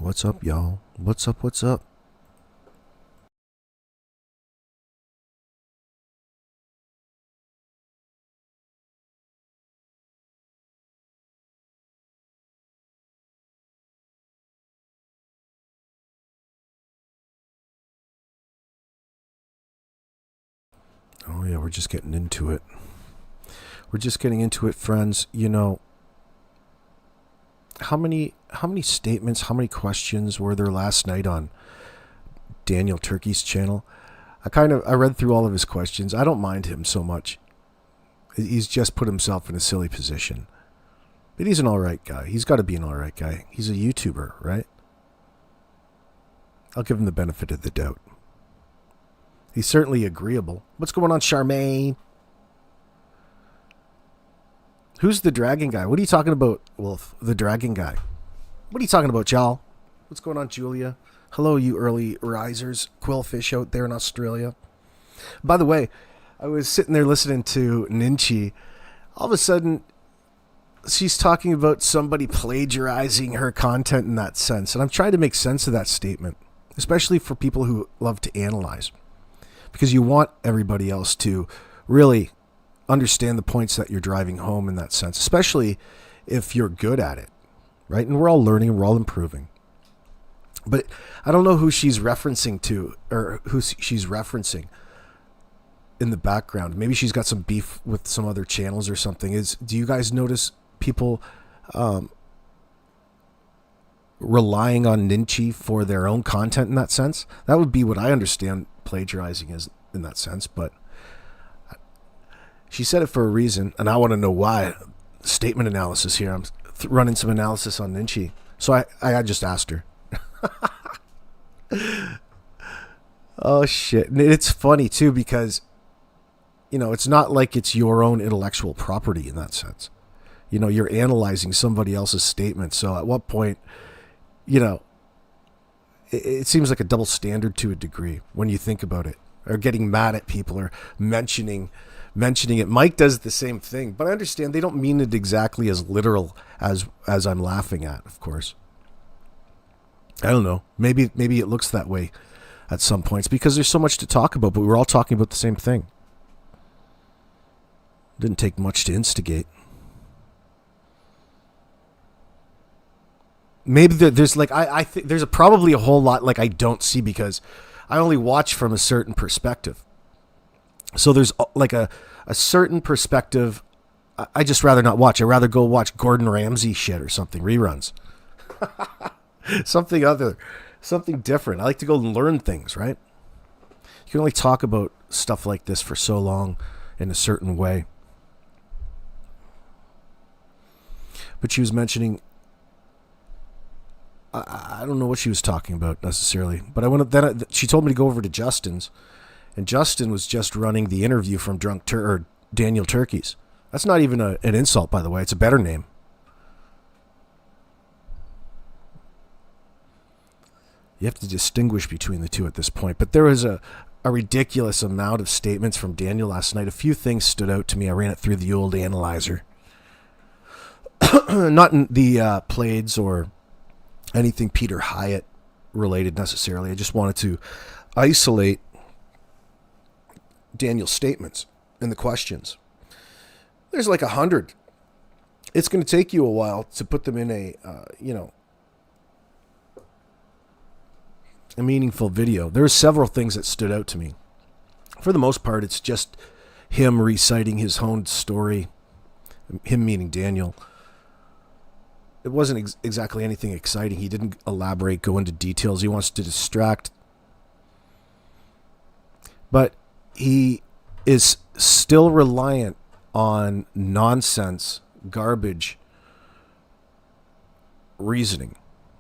What's up, y'all? What's up? What's up? Oh, yeah, we're just getting into it. We're just getting into it, friends. You know, how many statements, how many questions were there last night on Daniel Turkey's channel? I read through all of his questions. I don't mind him so much. He's just put himself in a silly position. But he's an alright guy. He's got to be an alright guy. He's a YouTuber, right? I'll give him the benefit of the doubt. He's certainly agreeable. What's going on, Charmaine? Who's the dragon guy? What are you talking about, Wolf? The dragon guy. What are you talking about, y'all? What's going on, Julia? Hello, you early risers. Quillfish out there in Australia. By the way, I was sitting there listening to Ninchi. All of a sudden, she's talking about somebody plagiarizing her content in that sense. And I'm trying to make sense of that statement, especially for people who love to analyze. Because you want everybody else to really understand the points that you're driving home in that sense, especially if you're good at it, right? And we're all learning, we're all improving. But I don't know who she's referencing to, or who she's referencing in the background. Maybe she's got some beef with some other channels or something. Do you guys notice people relying on Ninchi for their own content in that sense? That would be what I understand plagiarizing is in that sense, but she said it for a reason, and I want to know why. Statement analysis here. I'm running some analysis on Ninchi. So I just asked her. Oh, shit. And it's funny, too, because, you know, it's not like it's your own intellectual property in that sense. You know, you're analyzing somebody else's statement. So at what point, you know, it seems like a double standard to a degree when you think about it, or getting mad at people or mentioning it. Mike does the same thing, but I understand they don't mean it exactly as literal as I'm laughing at, of course. I don't know. Maybe it looks that way at some points because there's so much to talk about, but we're all talking about the same thing. Didn't take much to instigate. Maybe there's like I think there's probably a whole lot like I don't see because I only watch from a certain perspective. So there's like a certain perspective I just rather not watch. I'd rather go watch Gordon Ramsay shit or something, reruns. Something different. I like to go and learn things, right? You can only talk about stuff like this for so long in a certain way. But she was mentioning I don't know what she was talking about necessarily, but she told me to go over to Justin's, and Justin was just running the interview from Daniel Turkey's. That's not even an insult, by the way. It's a better name. You have to distinguish between the two at this point. But there was a ridiculous amount of statements from Daniel last night. A few things stood out to me. I ran it through the old analyzer. Not in the Plaids or anything Peter Hyatt related necessarily. I just wanted to isolate Daniel's statements and the questions. There's like 100. It's going to take you a while to put them in a meaningful video. There are several things that stood out to me. For the most part, it's just him reciting his own story, him meaning Daniel. It wasn't exactly anything exciting. He didn't elaborate, go into details. He wants to distract. But he is still reliant on nonsense, garbage reasoning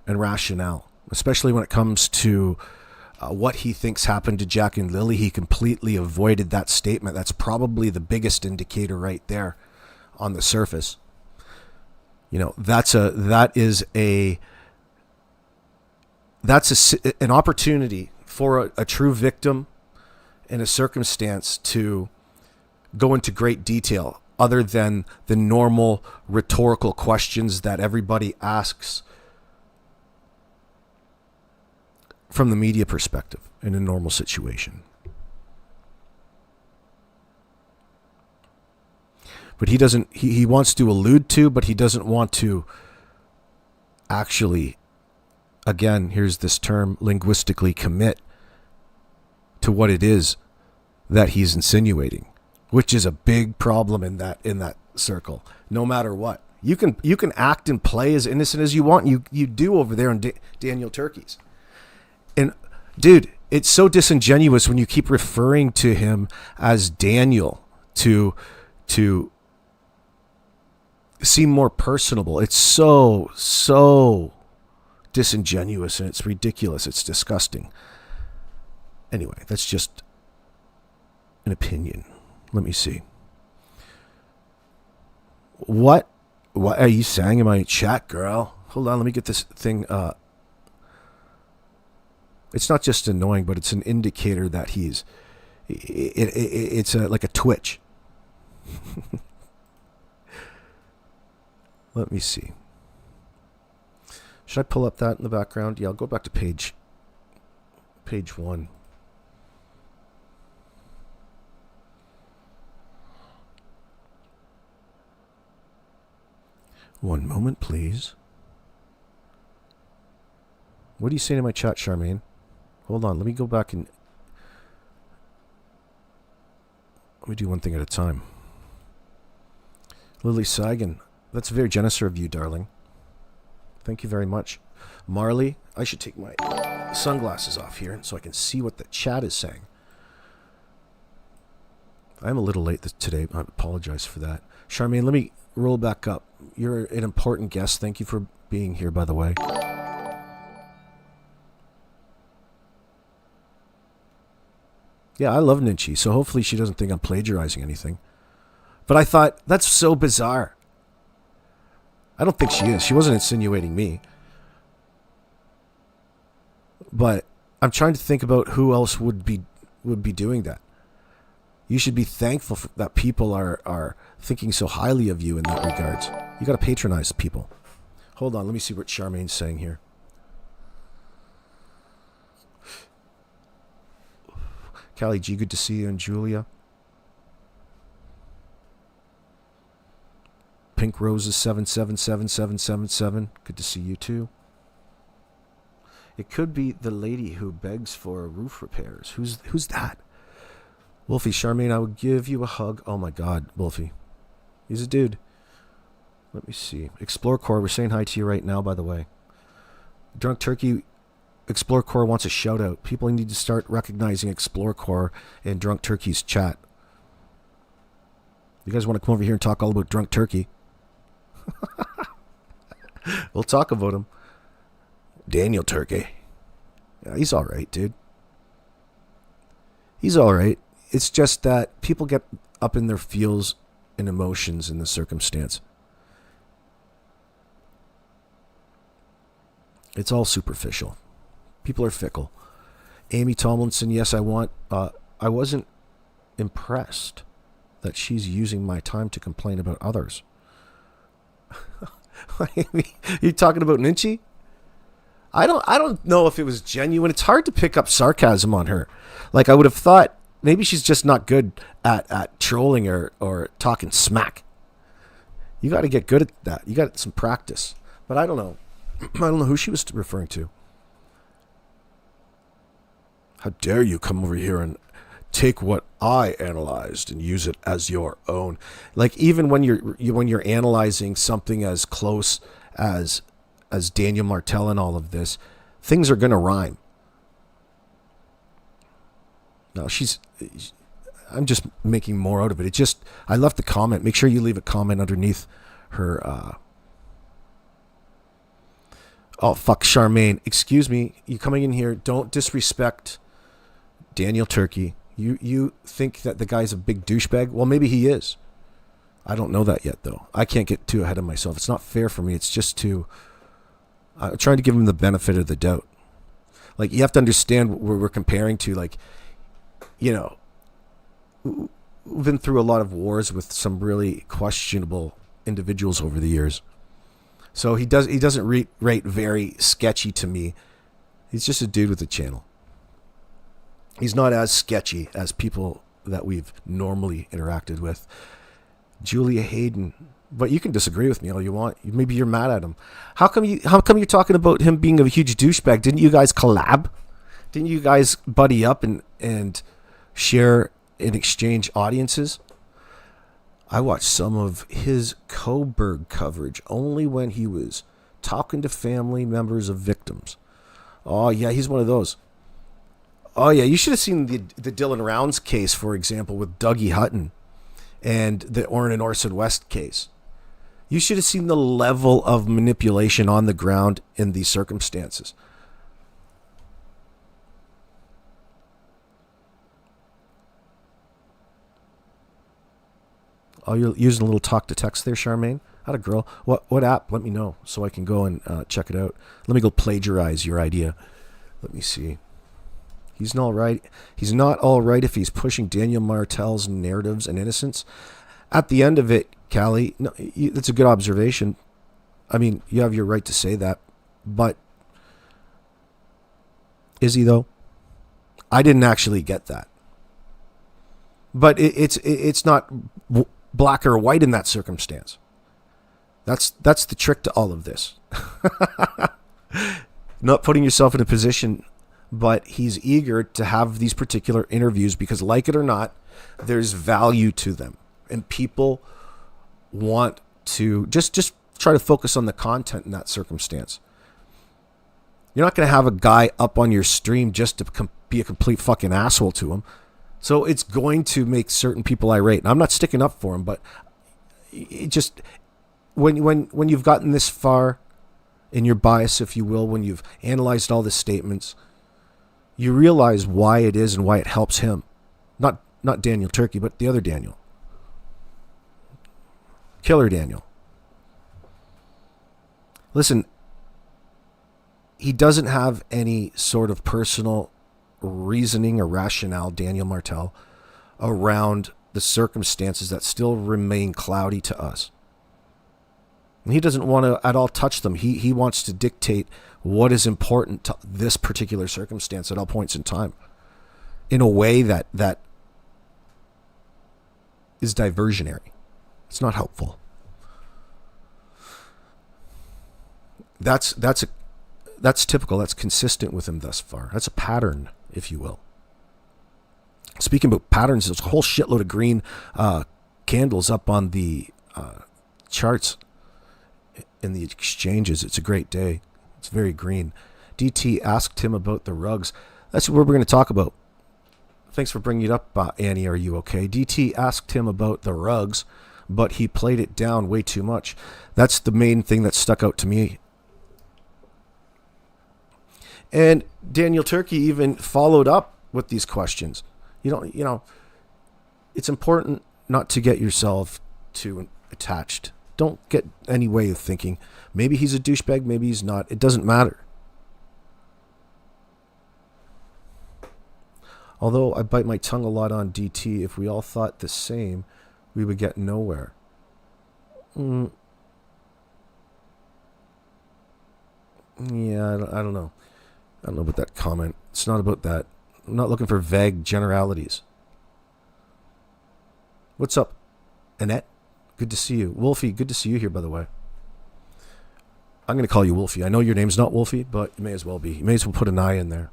and rationale, especially when it comes to what he thinks happened to Jack and Lily. He completely avoided that statement. That's probably the biggest indicator right there on the surface. You know, that's an opportunity for a true victim in a circumstance to go into great detail other than the normal rhetorical questions that everybody asks from the media perspective in a normal situation. But he doesn't, he wants to allude to, but he doesn't want to actually, again, here's this term, linguistically commit to what it is that he's insinuating, which is a big problem in that circle. No matter what, you can act and play as innocent as you want. You do over there in Daniel Turkey's. And dude, it's so disingenuous when you keep referring to him as Daniel to seem more personable. It's so disingenuous, and it's ridiculous. It's disgusting. Anyway, that's just an opinion. Let me see. What are you saying in my chat, girl? Hold on, let me get this thing. It's not just annoying, but it's an indicator that it's like a twitch. Let me see. Should I pull up that in the background? Yeah, I'll go back to page 1. One moment, please. What do you say to my chat, Charmaine? Hold on, let me go back and... Let me do one thing at a time. Lily Sagan, that's very generous of you, darling. Thank you very much. Marley, I should take my sunglasses off here so I can see what the chat is saying. I'm a little late today. I apologize for that. Charmaine, let me roll back up. You're an important guest. Thank you for being here, by the way. Yeah, I love Ninchi, so hopefully she doesn't think I'm plagiarizing anything. But I thought, that's so bizarre. I don't think she is. She wasn't insinuating me. But I'm trying to think about who else would be doing that. You should be thankful that people are thinking so highly of you in that regards. You got to patronize people. Hold on, let me see what Charmaine's saying here. Callie G, good to see you, and Julia. Pink Roses 777777. Good to see you too. It could be the lady who begs for roof repairs. Who's that? Wolfie, Charmaine, I would give you a hug. Oh my God, Wolfie. He's a dude. Let me see. Explore Core, we're saying hi to you right now, by the way. Drunk Turkey, Explore Core wants a shout out. People need to start recognizing Explore Core in Drunk Turkey's chat. You guys want to come over here and talk all about Drunk Turkey? We'll talk about him. Daniel Turkey. Yeah, he's alright, dude. He's alright. It's just that people get up in their feels and emotions in the circumstance. It's all superficial. People are fickle. Amy Tomlinson, yes, I wasn't impressed that she's using my time to complain about others. You're talking about Ninchi? I don't know if it was genuine. It's hard to pick up sarcasm on her. Like, I would have thought maybe she's just not good at trolling or talking smack. You got to get good at that. You got some practice. But I don't know. I don't know who she was referring to. How dare you come over here and take what I analyzed and use it as your own? Like, even when you're analyzing something as close as Daniel Martell and all of this, things are going to rhyme. No, I'm just making more out of it. I left the comment. Make sure you leave a comment underneath her. Oh, fuck, Charmaine. Excuse me. You coming in here. Don't disrespect Daniel Turkey. You think that the guy's a big douchebag? Well, maybe he is. I don't know that yet, though. I can't get too ahead of myself. It's not fair for me. It's just I'm trying to give him the benefit of the doubt. Like, you have to understand what we're comparing to. Like, you know, we've been through a lot of wars with some really questionable individuals over the years. So he doesn't rate very sketchy to me He's just a dude with a channel. He's not as sketchy as people that we've normally interacted with. Julia Hayden. But you can disagree with me all you want. Maybe you're mad at him. How come you're talking about him being a huge douchebag? Didn't you guys collab? Didn't you guys buddy up and share and exchange audiences? I watched some of his Coburg coverage only when he was talking to family members of victims. Oh, yeah, he's one of those. Oh, yeah, you should have seen the Dylan Rounds case, for example, with Dougie Hutton and the Orrin and Orson West case. You should have seen the level of manipulation on the ground in these circumstances. Oh, you're using a little talk to text there, Charmaine? How'd a girl? What app? Let me know so I can go and check it out. Let me go plagiarize your idea. Let me see. He's not all right. He's not all right if he's pushing Daniel Martell's narratives and innocence. At the end of it, Callie, no, that's a good observation. I mean, you have your right to say that, but is he though? I didn't actually get that. But it's not black or white in that circumstance. That's the trick to all of this. Not putting yourself in a position, but he's eager to have these particular interviews because, like it or not, there's value to them. And people want to just try to focus on the content in that circumstance. You're not going to have a guy up on your stream just to be a complete fucking asshole to him. So it's going to make certain people irate. And I'm not sticking up for him, but it just when you've gotten this far in your bias, if you will, when you've analyzed all the statements, you realize why it is and why it helps him. Not Daniel Turkey, but the other Daniel. Killer Daniel. Listen, he doesn't have any sort of personal reasoning or rationale, Daniel Martell, around the circumstances that still remain cloudy to us. And he doesn't want to at all touch them. He wants to dictate what is important to this particular circumstance at all points in time in a way that is diversionary. It's not helpful. That's typical. That's consistent with him thus far. That's a pattern, if you will. Speaking about patterns, there's a whole shitload of green candles up on the charts in the exchanges. It's a great day. It's very green. DT asked him about the rugs. That's what we're going to talk about. Thanks for bringing it up, Annie. Are you okay? DT asked him about the rugs, but he played it down way too much. That's the main thing that stuck out to me. And Daniel Turkey even followed up with these questions. You know, it's important not to get yourself too attached. Don't get any way of thinking. Maybe he's a douchebag, maybe he's not. It doesn't matter. Although I bite my tongue a lot on DT, if we all thought the same, we would get nowhere. Yeah, I don't know. I don't know about that comment. It's not about that. I'm not looking for vague generalities. What's up, Annette? Good to see you. Wolfie, good to see you here, by the way. I'm going to call you Wolfie. I know your name's not Wolfie, but you may as well be. You may as well put an I in there.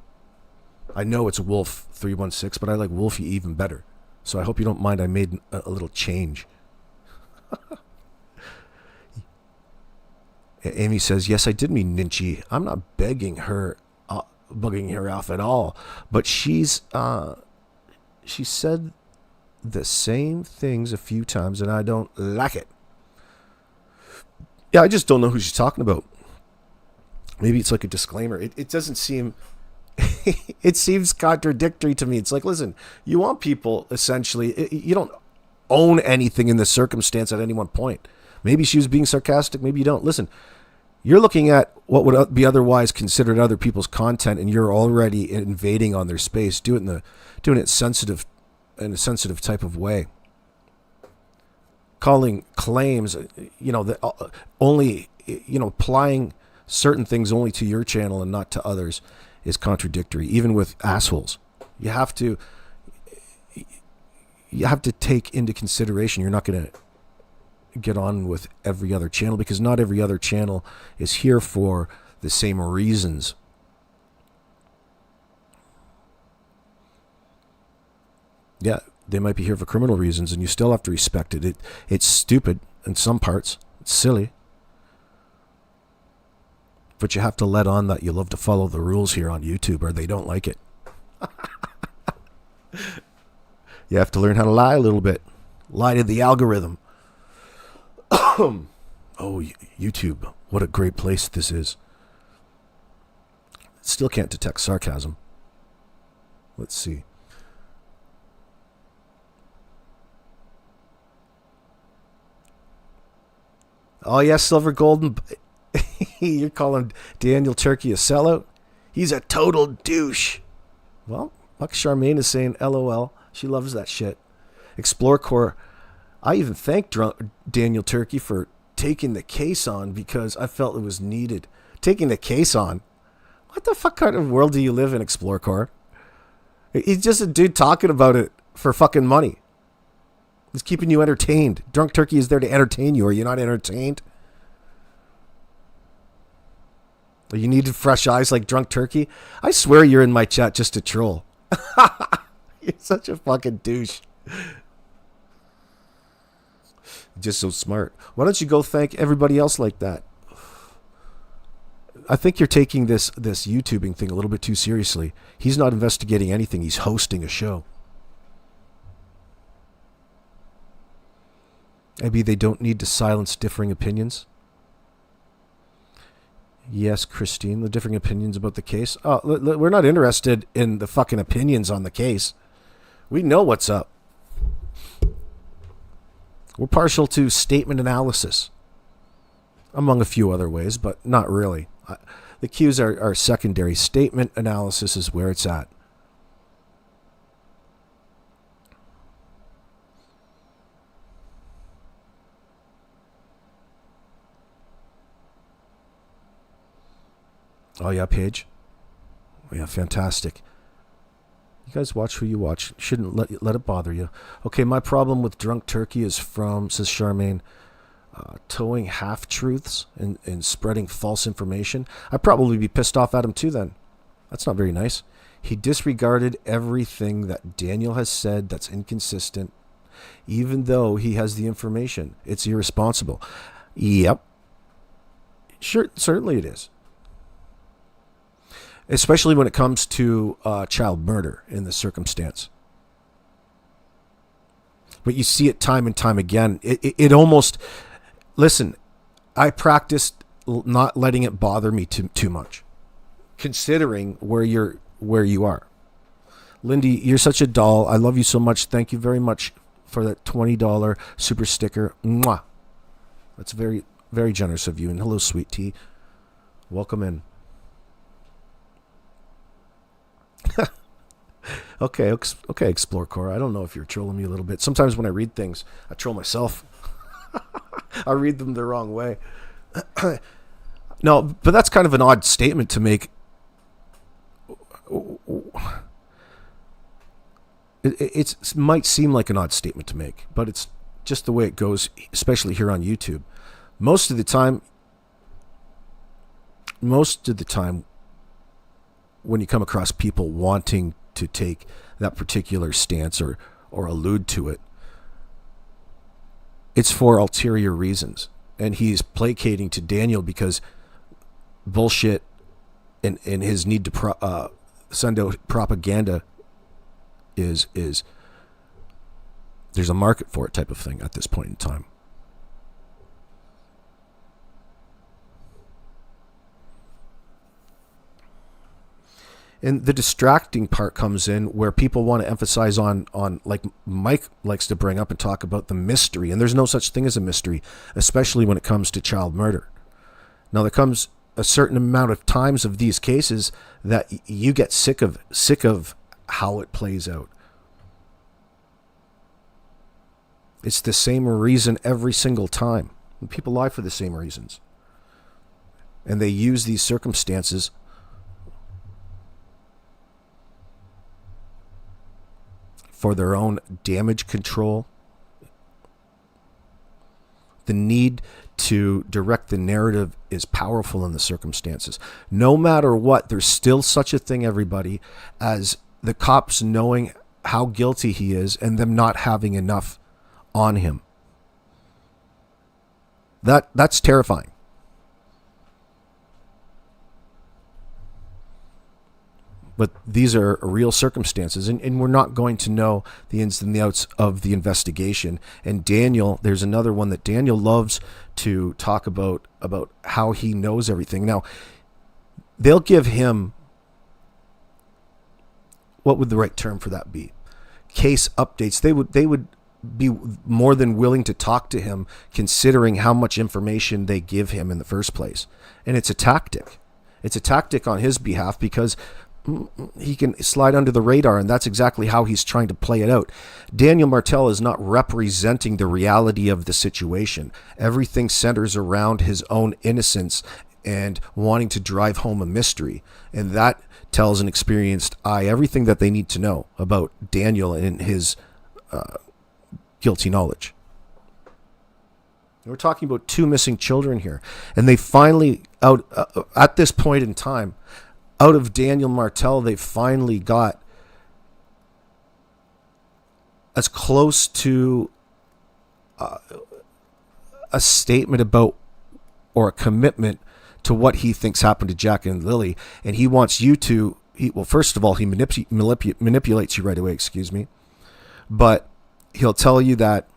I know it's Wolf 316, but I like Wolfie even better. So I hope you don't mind I made a little change. Amy says, yes, I did mean Ninchi. I'm not bugging her off at all. But she said the same things a few times, and I don't like it. Yeah, I just don't know who she's talking about. Maybe it's like a disclaimer. It doesn't seem... it seems contradictory to me. It's like, listen, you want people, essentially... You don't own anything in the circumstance at any one point. Maybe she was being sarcastic. Maybe you don't. Listen, you're looking at what would be otherwise considered other people's content, and you're already invading on their space. Doing it sensitive, in a sensitive type of way. Calling claims, only, applying certain things only to your channel and not to others. is contradictory, even with assholes. You have to take into consideration you're not going to get on with every other channel, because not every other channel is here for the same reasons. Yeah, they might be here for criminal reasons, and you still have to respect it. It's stupid in some parts. It's silly. But you have to let on that you love to follow the rules here on YouTube, or they don't like it. You have to learn how to lie a little bit. Lie to the algorithm. Oh, YouTube. What a great place this is. Still can't detect sarcasm. Let's see. Oh, yes, Silver Golden. You're calling Daniel Turkey a sellout? He's a total douche. Well, Buck Charmaine is saying LOL. She loves that shit. Explore Core. I even thanked Daniel Turkey for taking the case on because I felt it was needed. Taking the case on? What the fuck kind of world do you live in, Explore Core? He's just a dude talking about it for fucking money. He's keeping you entertained. Drunk Turkey is there to entertain you. Are you not entertained? You needed fresh eyes like Drunk Turkey? I swear you're in my chat just to troll. You're such a fucking douche. Just so smart. Why don't you go thank everybody else like that? I think you're taking this YouTubing thing a little bit too seriously. He's not investigating anything. He's hosting a show. Maybe they don't need to silence differing opinions. Yes, Christine, the differing opinions about the case. Oh, we're not interested in the fucking opinions on the case. We know what's up. We're partial to statement analysis, among a few other ways, but not really. The cues are secondary. Statement analysis is where it's at. Oh, yeah, Paige. Oh, yeah, fantastic. You guys watch who you watch. Shouldn't let it bother you. Okay, my problem with Drunk Turkey is from, says Charmaine, towing half-truths and spreading false information. I'd probably be pissed off at him too then. That's not very nice. He disregarded everything that Daniel has said that's inconsistent, even though he has the information. It's irresponsible. Yep. Sure, certainly it is. Especially when it comes to child murder in this circumstance. But you see it time and time again. It almost... Listen, I practiced not letting it bother me too much, considering where you are. Lindy, you're such a doll. I love you so much. Thank you very much for that $20 super sticker. Mwah. That's very, very generous of you. And hello, sweet tea. Welcome in. Okay, Explore Core. I don't know if you're trolling me a little bit. Sometimes when I read things, I troll myself. I read them the wrong way. No, but that's kind of an odd statement to make. It might seem like an odd statement to make, but it's just the way it goes, especially here on YouTube. Most of the time, when you come across people wanting to take that particular stance or allude to it, it's for ulterior reasons. And he's placating to Daniel because bullshit and his need to send out propaganda is there's a market for it type of thing at this point in time. And the distracting part comes in where people want to emphasize on like Mike likes to bring up and talk about the mystery. And there's no such thing as a mystery, especially when it comes to child murder. Now, there comes a certain amount of times of these cases that you get sick of how it plays out. It's the same reason every single time. And people lie for the same reasons. And they use these circumstances for their own damage control. The need to direct the narrative is powerful in the circumstances. No matter what, there's still such a thing, everybody, as the cops knowing how guilty he is and them not having enough on him. That's terrifying. But these are real circumstances, and we're not going to know the ins and the outs of the investigation. And Daniel, there's another one that Daniel loves to talk about how he knows everything. Now, they'll give him, what would the right term for that be? Case updates. They would be more than willing to talk to him, considering how much information they give him in the first place. And it's a tactic. It's a tactic on his behalf because he can slide under the radar, and that's exactly how he's trying to play it out. Daniel Martell is not representing the reality of the situation. Everything centers around his own innocence and wanting to drive home a mystery, and that tells an experienced eye everything that they need to know about Daniel and his guilty knowledge. We're talking about 2 missing children here, and they finally, at this point in time, out of Daniel Martell, they finally got as close to a statement about, or a commitment to what he thinks happened to Jack and Lily. And he wants you to, well, first of all, he manipulates you right away, but he'll tell you that,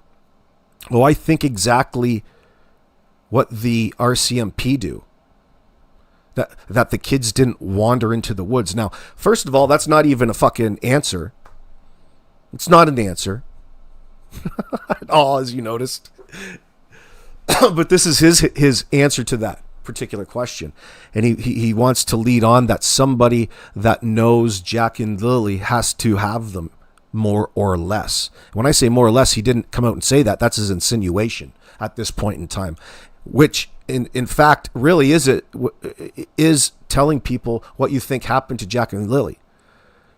well, I think exactly what the RCMP do. That the kids didn't wander into the woods. Now, first of all, that's not even a fucking answer. It's not an answer at all, as you noticed. But this is his answer to that particular question. And he wants to lead on that somebody that knows Jack and Lily has to have them, more or less. When I say more or less, he didn't come out and say that. That's his insinuation at this point in time, which in fact really is telling people what you think happened to Jack and Lily.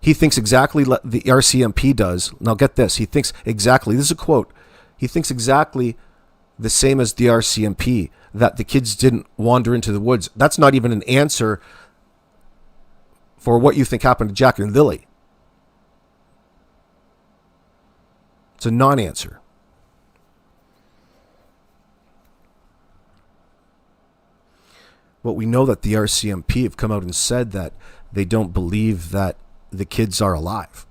He thinks exactly like the RCMP does. Now get this, he thinks exactly, this is a quote, he thinks exactly the same as the RCMP, that the kids didn't wander into the woods. That's not even an answer for what you think happened to Jack and Lily. It's a non-answer. But we know that the RCMP have come out and said that they don't believe that the kids are alive.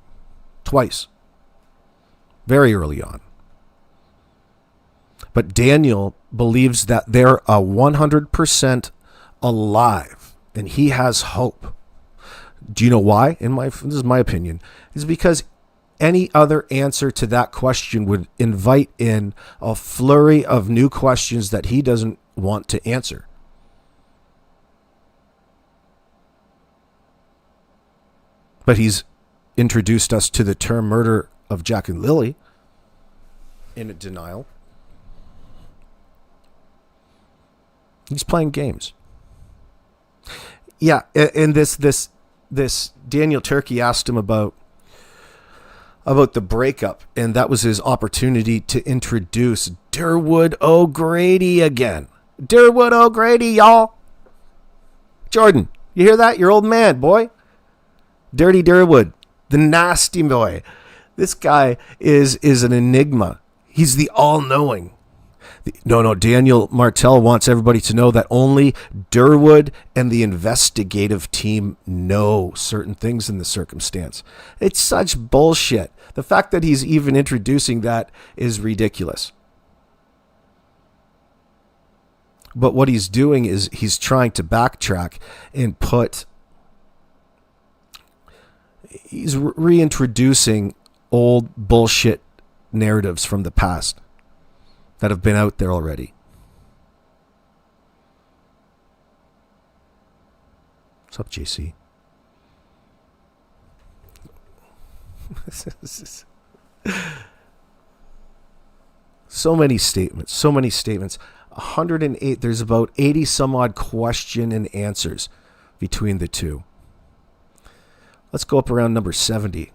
Twice. Very early on. But Daniel believes that they're 100% alive. And he has hope. Do you know why? This is my opinion. It's because any other answer to that question would invite in a flurry of new questions that he doesn't want to answer. But he's introduced us to the term murder of Jack and Lily in denial. He's playing games. Yeah, and this Daniel Turkey asked him about the breakup, and that was his opportunity to introduce Durwood O'Grady again. Durwood O'Grady, y'all. Jordan, you hear that? Your old man, boy. Dirty Durwood, the nasty boy. This guy is an enigma. He's the all-knowing. No, Daniel Martell wants everybody to know that only Durwood and the investigative team know certain things in the circumstance. It's such bullshit. The fact that he's even introducing that is ridiculous. But what he's doing is he's trying to backtrack and he's reintroducing old bullshit narratives from the past that have been out there already. What's up, JC? So many statements. 108. There's about 80 some odd question and answers between the two. Let's go up around number 70.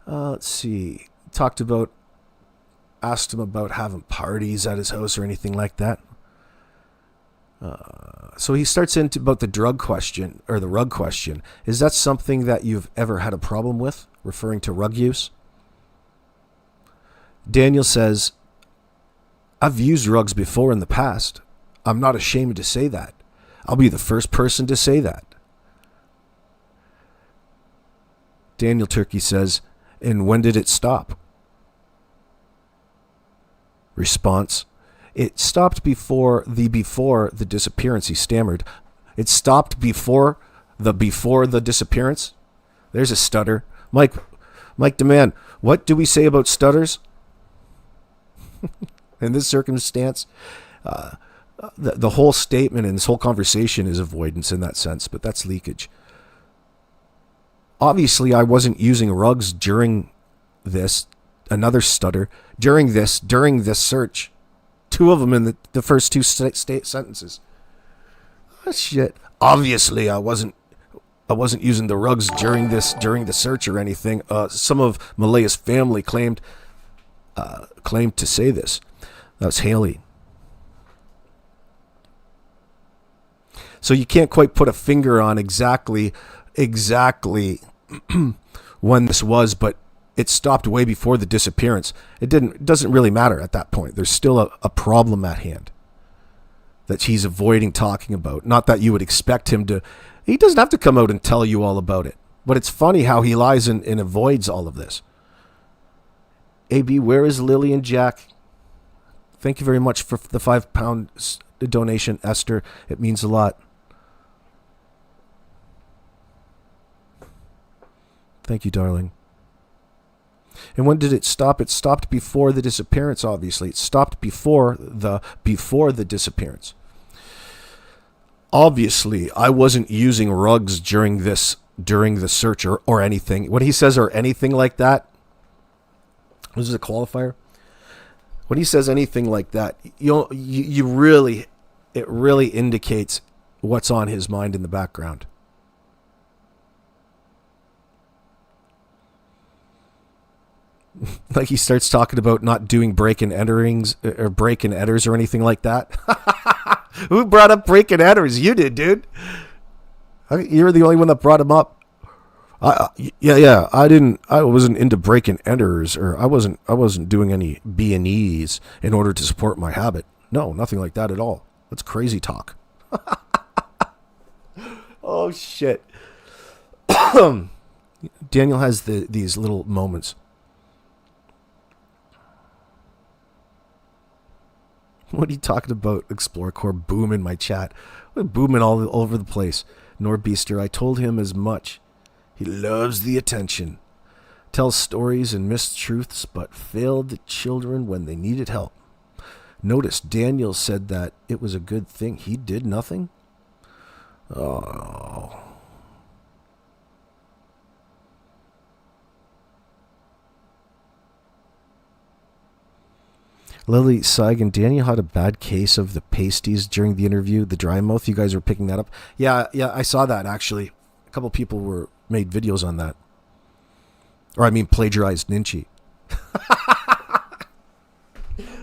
Let's see. Asked him about having parties at his house or anything like that. So he starts into about the drug question, or the rug question. Is that something that you've ever had a problem with, referring to rug use? Daniel says, I've used rugs before in the past. I'm not ashamed to say that. I'll be the first person to say that. Daniel Turkey says, and when did it stop? Response, it stopped before the disappearance. He stammered. It stopped before the disappearance? There's a stutter. Mike Demand, what do we say about stutters? In this circumstance, the whole statement and this whole conversation is avoidance in that sense, but that's leakage. Obviously, I wasn't using rugs during this. Another stutter. During this search. Two of them in the first two sentences. Oh, shit. Obviously, I wasn't using the rugs during the search or anything. Some of Malaya's family claimed to say this. That's Haley. So you can't quite put a finger on exactly when this was, but it stopped way before the disappearance. It doesn't really matter at that point. There's still a problem at hand that he's avoiding talking about. Not that you would expect him to. He doesn't have to come out and tell you all about it. But it's funny how he lies and avoids all of this. AB, where is Lily and Jack? Thank you very much for the £5 donation, Esther. It means a lot. Thank you, darling. And when did it stop? It stopped before the disappearance, obviously. It stopped before the disappearance. Obviously, I wasn't using rugs during the search or anything. When he says or anything like that, this is a qualifier. When he says anything like that, it really indicates what's on his mind in the background. Like he starts talking about not doing break and enterings or break and enters or anything like that. Who brought up break and enters? You did, dude. You're the only one that brought him up. Yeah. I wasn't into break and enters, or I wasn't doing any B&Es in order to support my habit. No, nothing like that at all. That's crazy talk. Oh shit. Daniel has these little moments. What are you talking about? Explore Core boom in my chat. Booming all over the place. Norbeaster, I told him as much. He loves the attention. Tells stories and mistruths, but failed the children when they needed help. Notice Daniel said that it was a good thing he did nothing. Oh. Lily Seigan, Daniel had a bad case of the pasties during the interview, the dry mouth. You guys were picking that up. Yeah, I saw that actually. A couple people made videos on that. Or I mean plagiarized Ninchi.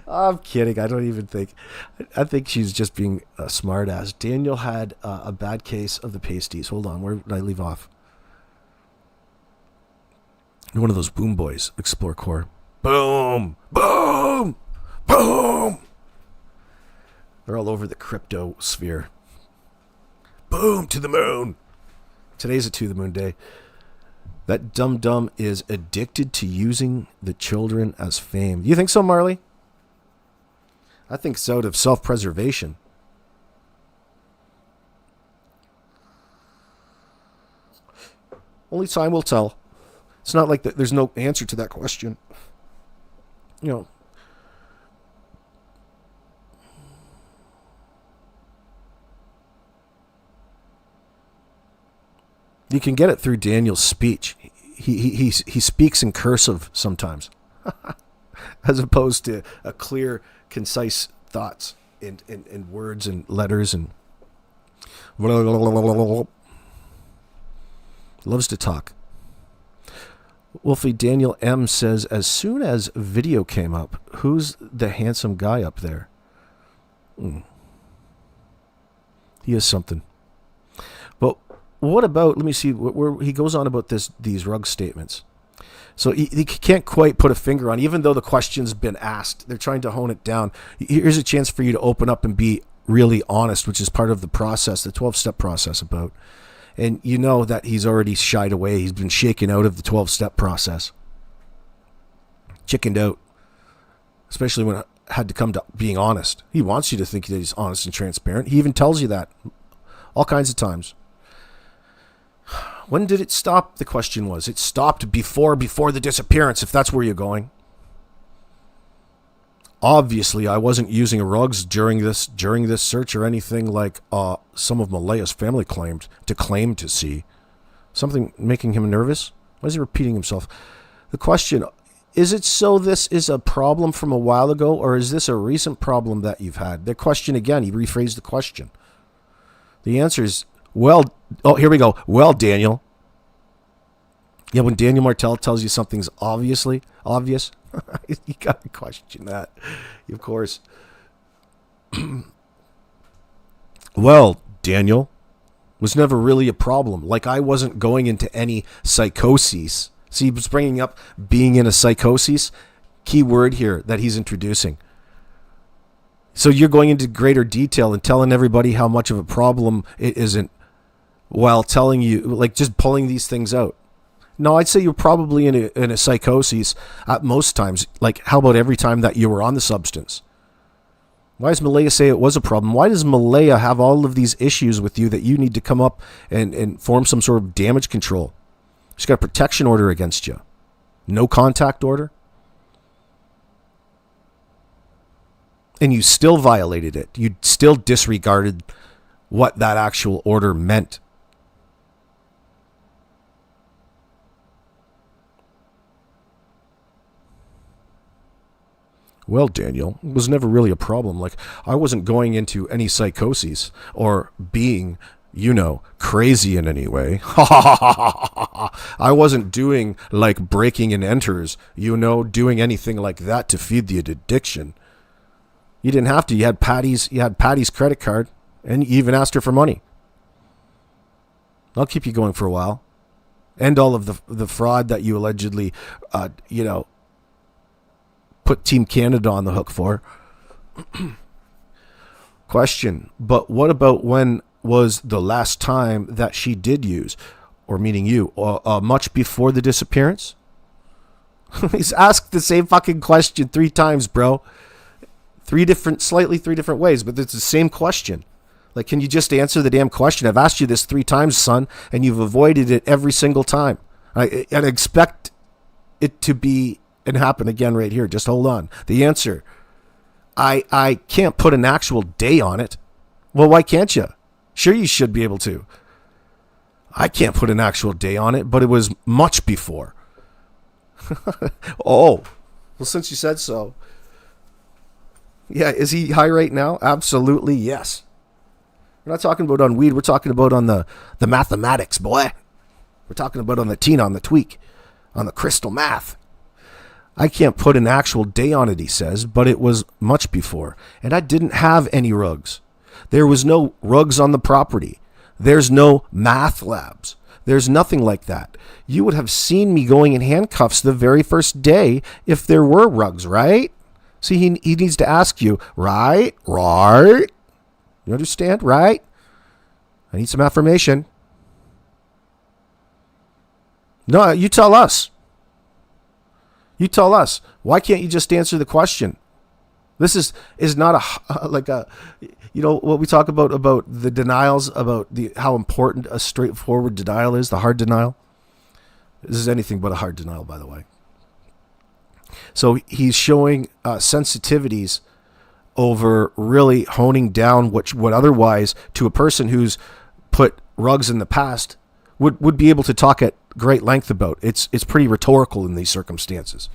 I'm kidding. I don't even think. I think she's just being a smart ass. Daniel had a bad case of the pasties. Hold on, where did I leave off? One of those boom boys, Explore Core. Boom! Boom! Boom! They're all over the crypto sphere. Boom! To the moon! Today's a to the moon day. That dum-dum is addicted to using the children as fame. Do you think so, Marley? I think so, out of self-preservation. Only time will tell. It's not like there's no answer to that question. You know. You can get it through Daniel's speech. He speaks in cursive sometimes, as opposed to a clear, concise thoughts in words and letters and loves to talk. Wolfie Daniel M says, as soon as video came up, who's the handsome guy up there? He is something. But what about, let me see, where he goes on about these rug statements. So he can't quite put a finger on, even though the question's been asked. They're trying to hone it down. Here's a chance for you to open up and be really honest, which is part of the process, the 12-step process about. And you know that he's already shied away. He's been shaken out of the 12-step process. Chickened out. Especially when it had to come to being honest. He wants you to think that he's honest and transparent. He even tells you that all kinds of times. When did it stop? The question was. It stopped before the disappearance, if that's where you're going. Obviously, I wasn't using rugs during this search or anything like some of Malaya's family claimed to see. Something making him nervous? Why is he repeating himself? The question, is it so this is a problem from a while ago, or is this a recent problem that you've had? The question again, he rephrased the question. The answer is, here we go. Well, Daniel. Yeah, when Daniel Martell tells you something's obviously obvious, you got to question that, of course. Well, Daniel, was never really a problem. Like, I wasn't going into any psychoses. See, he was bringing up being in a psychosis. Key word here that he's introducing. So you're going into greater detail and telling everybody how much of a problem it isn't, while telling you, like, just pulling these things out. No, I'd say you're probably in a psychosis at most times. Like, how about every time that you were on the substance? Why does Malaya say it was a problem? Why does Malaya have all of these issues with you that you need to come up and form some sort of damage control? She's got a protection order against you. No contact order. And you still violated it. You still disregarded what that actual order meant. Well, Daniel, it was never really a problem. Like, I wasn't going into any psychoses or being, crazy in any way. I wasn't doing like breaking and enters, doing anything like that to feed the addiction. You didn't have to. You had Patty's credit card, and you even asked her for money. I'll keep you going for a while. And all of the fraud that you allegedly, put Team Canada on the hook for. Question, but what about when was the last time that she did use, or meaning you, much before the disappearance? He's asked the same fucking question 3 times, bro. Slightly three different ways, but it's the same question. Like, can you just answer the damn question? I've asked you this 3 times, son, and you've avoided it every single time. I expect it to be and happen again right here. Just hold on. The answer, I can't put an actual day on it. Well, why can't you? Sure, you should be able to. I can't put an actual day on it, but it was much before. Oh, well, since you said so. Yeah, is he high right now? Absolutely, yes. We're not talking about on weed. We're talking about on the mathematics, boy. We're talking about on the Tina, on the tweak, on the crystal math. I can't put an actual day on it, he says, but it was much before. And I didn't have any rugs. There was no rugs on the property. There's no math labs. There's nothing like that. You would have seen me going in handcuffs the very first day if there were rugs, right? See, he needs to ask you, right? You understand? Right? I need some affirmation. No, you tell us. You tell us. Why can't you just answer the question? This is not what we talk about the denials, about how important a straightforward denial is, the hard denial. This is anything but a hard denial, by the way. So he's showing sensitivities over really honing down what otherwise, to a person who's put rugs in the past, would be able to talk at great length about. It's pretty rhetorical in these circumstances.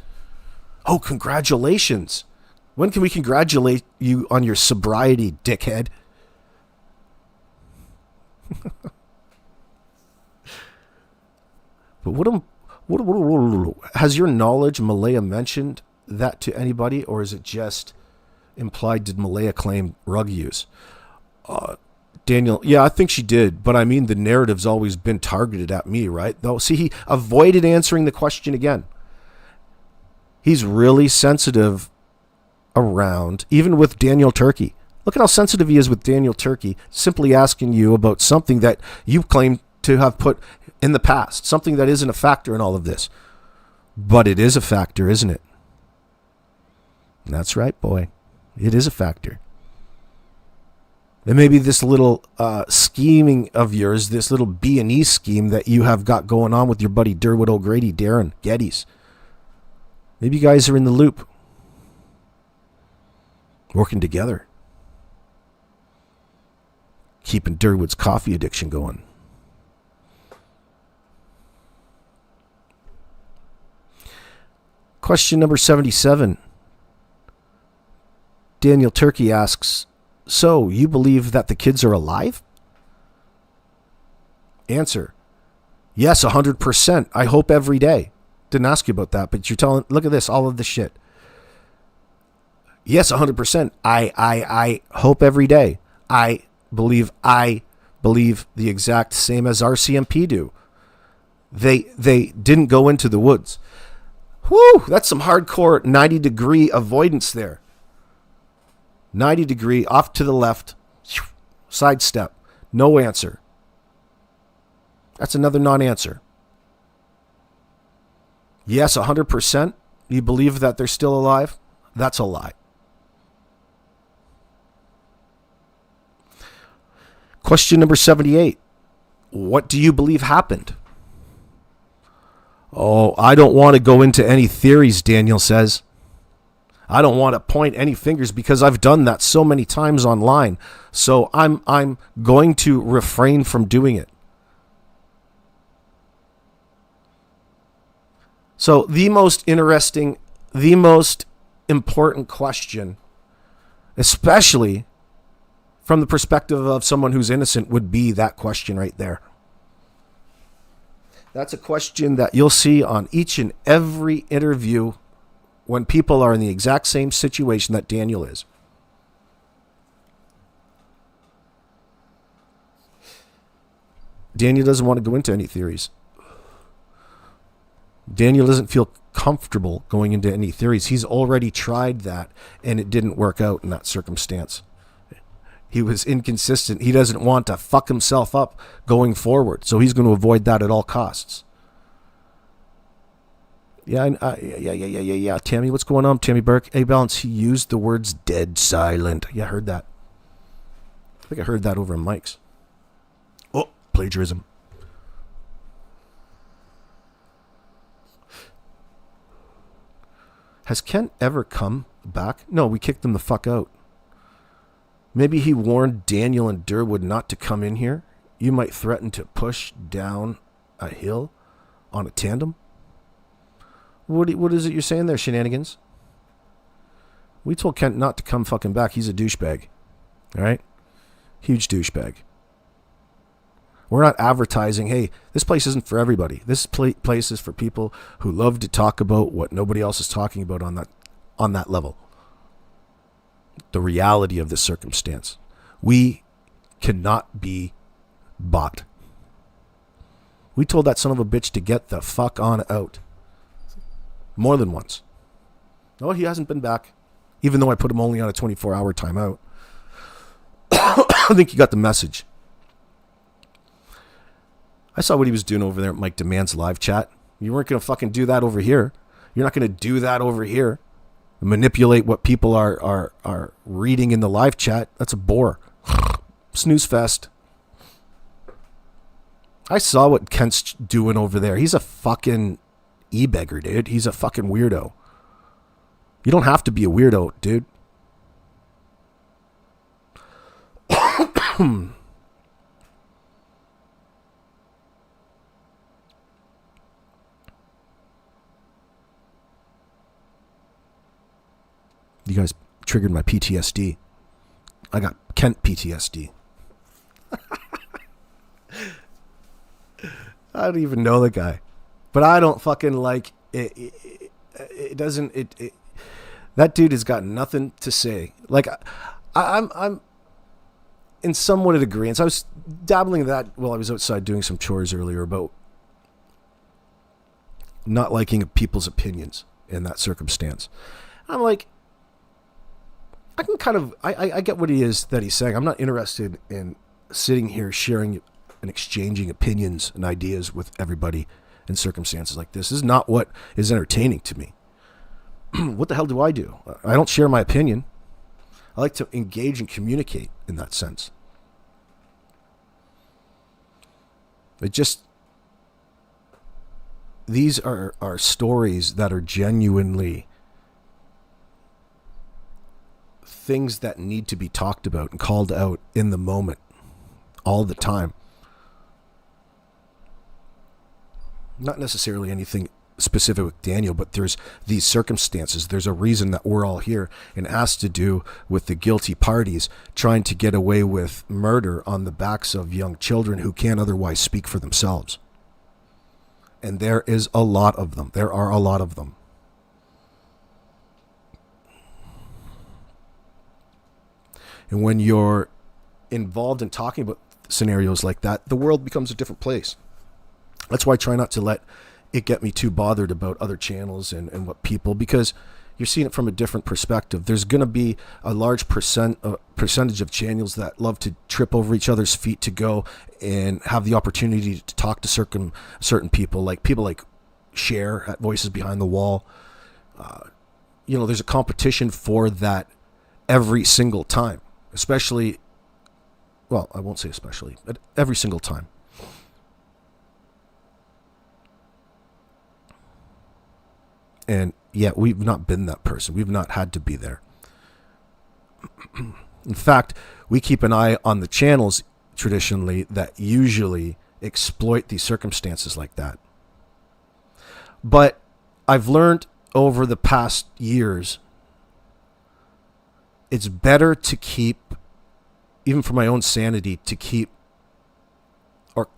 Oh, congratulations. When can we congratulate you on your sobriety, dickhead? But Has your knowledge Malaya mentioned that to anybody, or is it just implied? Did Malaya claim rug use? Daniel, yeah, I think she did, but I mean, the narrative's always been targeted at me, right? Though, see, he avoided answering the question again. He's really sensitive around, even with Daniel Turkey. Look at how sensitive he is with Daniel Turkey, simply asking you about something that you claim to have put in the past, something that isn't a factor in all of this. But it is a factor, isn't it? That's right, boy. It is a factor. And maybe this little scheming of yours, this little B&E scheme that you have got going on with your buddy Derwood O'Grady, Darren Geddes, maybe you guys are in the loop, working together, keeping Derwood's coffee addiction going. Question number 77. Daniel Turkey asks, so, you believe that the kids are alive? Answer, yes, 100%. I hope every day. Didn't ask you about that, but you're telling, look at this, all of this shit. Yes, 100%. I hope every day. I believe the exact same as RCMP do. They didn't go into the woods. Whew, that's some hardcore 90-degree avoidance there. 90-degree, off to the left, sidestep, no answer. That's another non-answer. Yes, 100%. You believe that they're still alive? That's a lie. Question number 78. What do you believe happened? Oh, I don't want to go into any theories, Daniel says. I don't want to point any fingers because I've done that so many times online. So I'm going to refrain from doing it. So the most interesting, the most important question, especially from the perspective of someone who's innocent, would be that question right there. That's a question that you'll see on each and every interview when people are in the exact same situation that Daniel is. Daniel doesn't want to go into any theories. Daniel doesn't feel comfortable going into any theories. He's already tried that, and it didn't work out in that circumstance. He was inconsistent. He doesn't want to fuck himself up going forward, so he's going to avoid that at all costs. Yeah. Tammy, what's going on? Tammy Burke. Hey, Balance, he used the words dead silent. Yeah, I heard that. I think I heard that over in Mike's. Oh, plagiarism. Has Kent ever come back? No, we kicked him the fuck out. Maybe he warned Daniel and Derwood not to come in here. You might threaten to push down a hill on a tandem. What is it you're saying there, shenanigans? We told Kent not to come fucking back. He's a douchebag. All right? Huge douchebag. We're not advertising, hey, this place isn't for everybody. This place is for people who love to talk about what nobody else is talking about on that level. The reality of this circumstance. We cannot be bought. We told that son of a bitch to get the fuck on out. More than once. No, he hasn't been back. Even though I put him only on a 24-hour timeout. I think you got the message. I saw what he was doing over there at Mike Demand's live chat. You weren't going to fucking do that over here. You're not going to do that over here. Manipulate what people are reading in the live chat. That's a bore. Snooze fest. I saw what Kent's doing over there. He's a fucking e-beggar, dude. He's a fucking weirdo. You don't have to be a weirdo, dude. You guys triggered my PTSD. I got Kent PTSD. I don't even know the guy. But I don't fucking like it. It doesn't. That dude has got nothing to say. Like, I'm in somewhat of agreement. I was dabbling in that while I was outside doing some chores earlier about not liking people's opinions in that circumstance. I'm like, I can kind of, I get what he is that he's saying. I'm not interested in sitting here sharing and exchanging opinions and ideas with everybody in circumstances like this. This is not what is entertaining to me. What the hell do? I don't share my opinion. I like to engage and communicate in that sense. These are stories that are genuinely things that need to be talked about and called out in the moment all the time. Not necessarily anything specific with Daniel, but there's these circumstances. There's a reason that we're all here, and it has to do with the guilty parties trying to get away with murder on the backs of young children who can't otherwise speak for themselves. And there is a lot of them. There are a lot of them. And when you're involved in talking about scenarios like that, the world becomes a different place. That's why I try not to let it get me too bothered about other channels and what people, because you're seeing it from a different perspective. There's going to be a large percentage of channels that love to trip over each other's feet to go and have the opportunity to talk to certain people like Cher at Voices Behind the Wall. There's a competition for that every single time, especially, well, I won't say especially, but every single time. And yet we've not been that person. We've not had to be there. In fact, we keep an eye on the channels traditionally that usually exploit these circumstances like that. But I've learned over the past years, it's better to keep, even for my own sanity, to keep or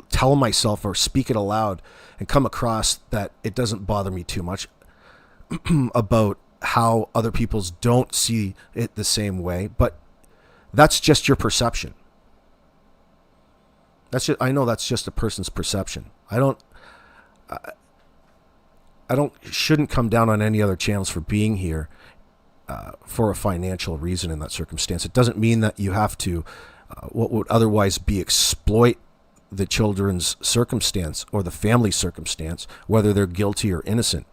tell myself or speak it aloud and come across that it doesn't bother me too much about how other people's don't see it the same way, but that's just your perception. I know that's just a person's perception. I shouldn't come down on any other channels for being here for a financial reason in that circumstance. It doesn't mean that you have to what would otherwise be exploit the children's circumstance or the family circumstance, whether they're guilty or innocent.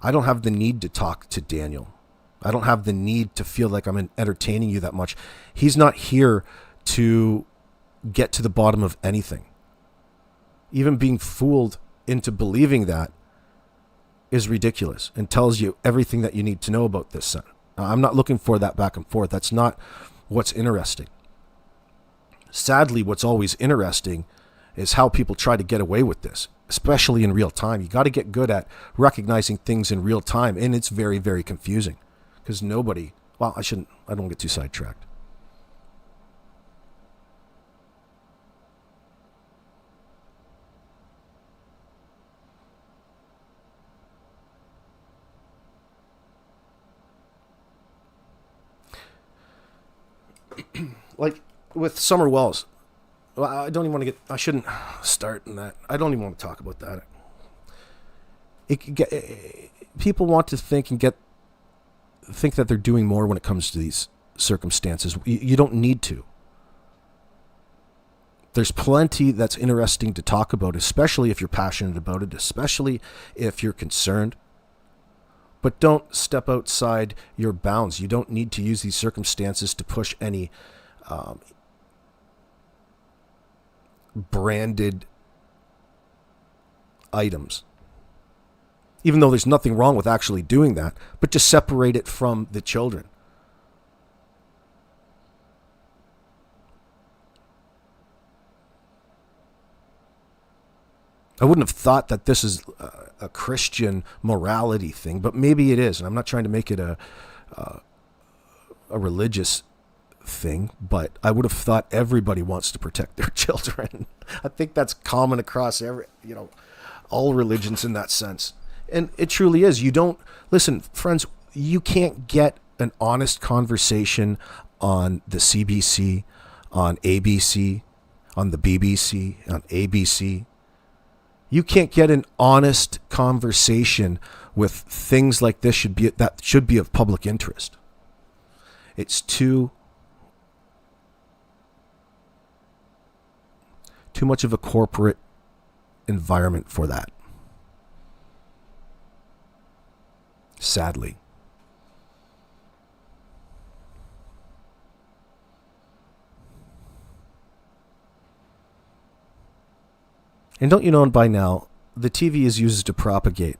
I don't have the need to talk to Daniel. I don't have the need to feel like I'm entertaining you that much. He's not here to get to the bottom of anything. Even being fooled into believing that is ridiculous and tells you everything that you need to know about this son. I'm not looking for that back and forth. That's not what's interesting. Sadly, what's always interesting is how people try to get away with this, especially in real time. You got to get good at recognizing things in real time, and it's very, very confusing because I don't get too sidetracked. Like with Summer Wells, well, I shouldn't start in that. I don't even want to talk about that. People want to think that they're doing more when it comes to these circumstances. You don't need to. There's plenty that's interesting to talk about, especially if you're passionate about it, especially if you're concerned. But don't step outside your bounds. You don't need to use these circumstances to push any branded items. Even though there's nothing wrong with actually doing that, but just separate it from the children. I wouldn't have thought that this is a Christian morality thing, but maybe it is. And I'm not trying to make it a religious thing, but I would have thought everybody wants to protect their children. I think that's common across all religions in that sense. And it truly is. You don't, listen, friends, you can't get an honest conversation on the CBC, on ABC, on the BBC, on ABC. You can't get an honest conversation with things like this that should be of public interest. It's too much of a corporate environment for that. Sadly. And don't you know by now, the TV is used to propagate,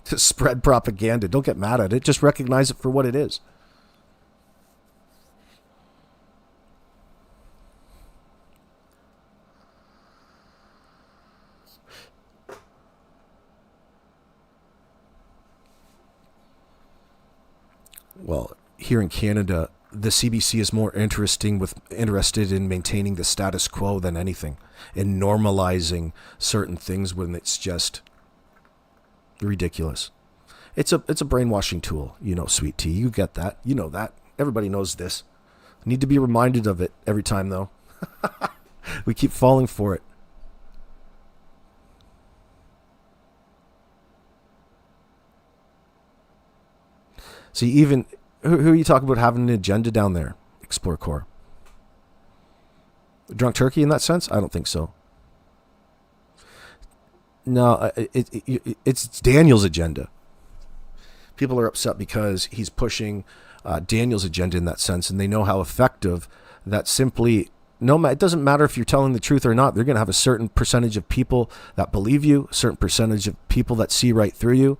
to spread propaganda. Don't get mad at it. Just recognize it for what it is. Well, here in Canada, the CBC is more interested in maintaining the status quo than anything, in normalizing certain things when it's just ridiculous. It's a brainwashing tool, sweet tea. You get that. You know that. Everybody knows this. Need to be reminded of it every time, though. We keep falling for it. See, even who are you talking about having an agenda down there? Explore Core. Drunk Turkey in that sense? I don't think so. No, it's Daniel's agenda. People are upset because he's pushing Daniel's agenda in that sense, and they know how effective that simply. It doesn't matter if you're telling the truth or not. They're going to have a certain percentage of people that believe you, a certain percentage of people that see right through you.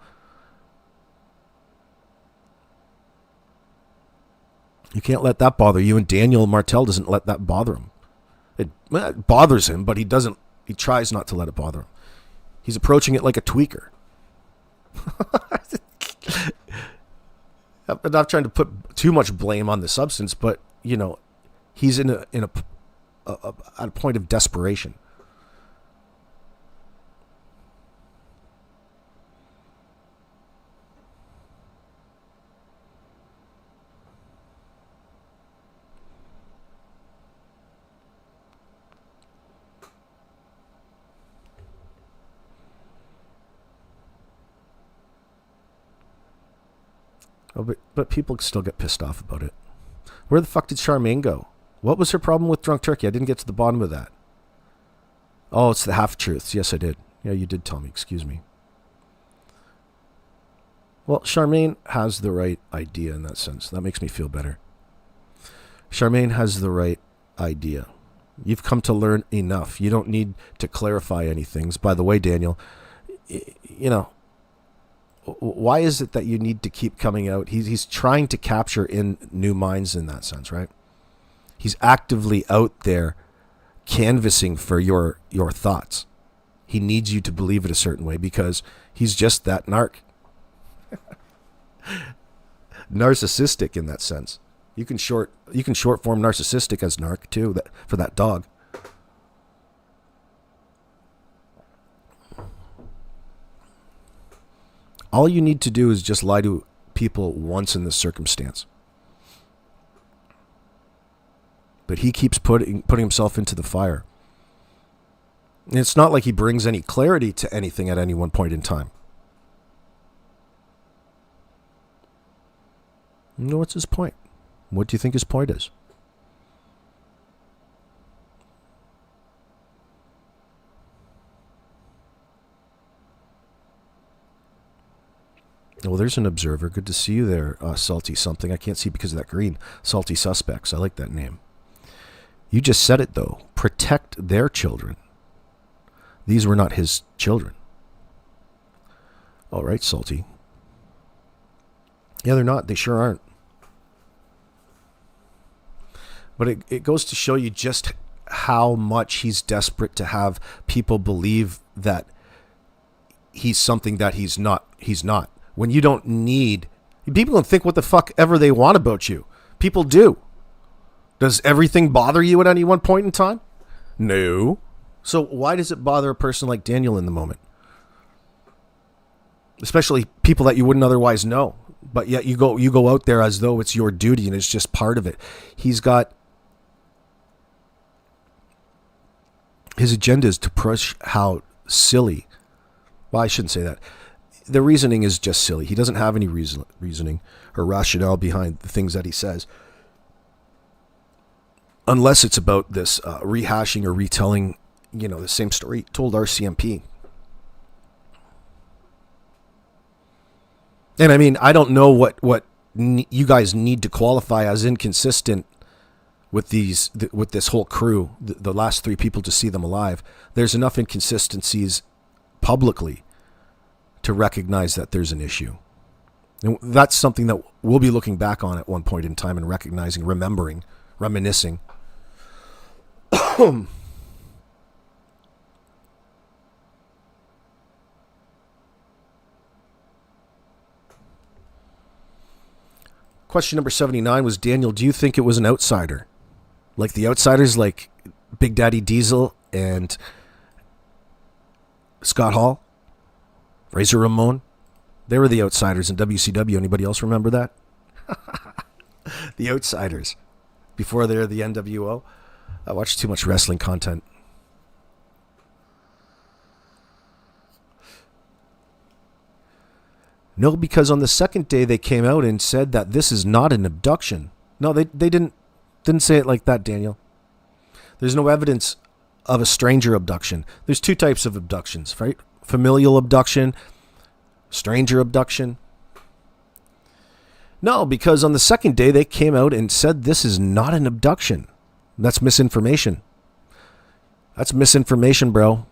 You can't let that bother you, and Daniel Martell doesn't let that bother him. It bothers him, but he doesn't. He tries not to let it bother him. He's approaching it like a tweaker. I'm not trying to put too much blame on the substance, but he's at a point of desperation. Oh, but people still get pissed off about it. Where the fuck did Charmaine go? What was her problem with Drunk Turkey? I didn't get to the bottom of that. Oh, it's the half-truths. Yes, I did. Yeah, you did tell me. Excuse me. Well, Charmaine has the right idea in that sense. That makes me feel better. Charmaine has the right idea. You've come to learn enough. You don't need to clarify any things. By the way, Daniel, why is it that you need to keep coming out? He's trying to capture in new minds in that sense, right? He's actively out there canvassing for your thoughts. He needs you to believe it a certain way because he's just that narc. Narcissistic in that sense. You can short form narcissistic as narc too, for that dog. All you need to do is just lie to people once in this circumstance. But he keeps putting himself into the fire. And it's not like he brings any clarity to anything at any one point in time. What's his point? What do you think his point is? Well, there's an observer. Good to see you there, Salty something. I can't see because of that green. Salty Suspects. I like that name. You just said it, though. Protect their children. These were not his children. All right, Salty. Yeah, they're not. They sure aren't. But it goes to show you just how much he's desperate to have people believe that he's something that he's not. He's not. When you don't need... People can think what the fuck ever they want about you. People do. Does everything bother you at any one point in time? No. So why does it bother a person like Daniel in the moment? Especially people that you wouldn't otherwise know. But yet you go out there as though it's your duty and it's just part of it. He's got his agenda is to push how silly. Well, I shouldn't say that. The reasoning is just silly. He doesn't have any reasoning or rationale behind the things that he says. Unless it's about this rehashing or retelling, the same story told RCMP. And I mean, I don't know what you guys need to qualify as inconsistent with this whole crew, the last 3 people to see them alive. There's enough inconsistencies publicly to recognize that there's an issue. And that's something that we'll be looking back on at one point in time and recognizing, remembering, reminiscing. Question number 79 was, Daniel, do you think it was an outsider? Like the outsiders like Big Daddy Diesel and Scott Hall? Razor Ramon? They were the outsiders in WCW. Anybody else remember that? The outsiders. Before they're the NWO. I watch too much wrestling content. No, because on the second day they came out and said that this is not an abduction. No, they didn't say it like that, Daniel. There's no evidence of a stranger abduction. There's 2 types of abductions, right? Familial abduction, stranger abduction. No, because on the second day they came out and said this is not an abduction. That's misinformation. That's misinformation, bro.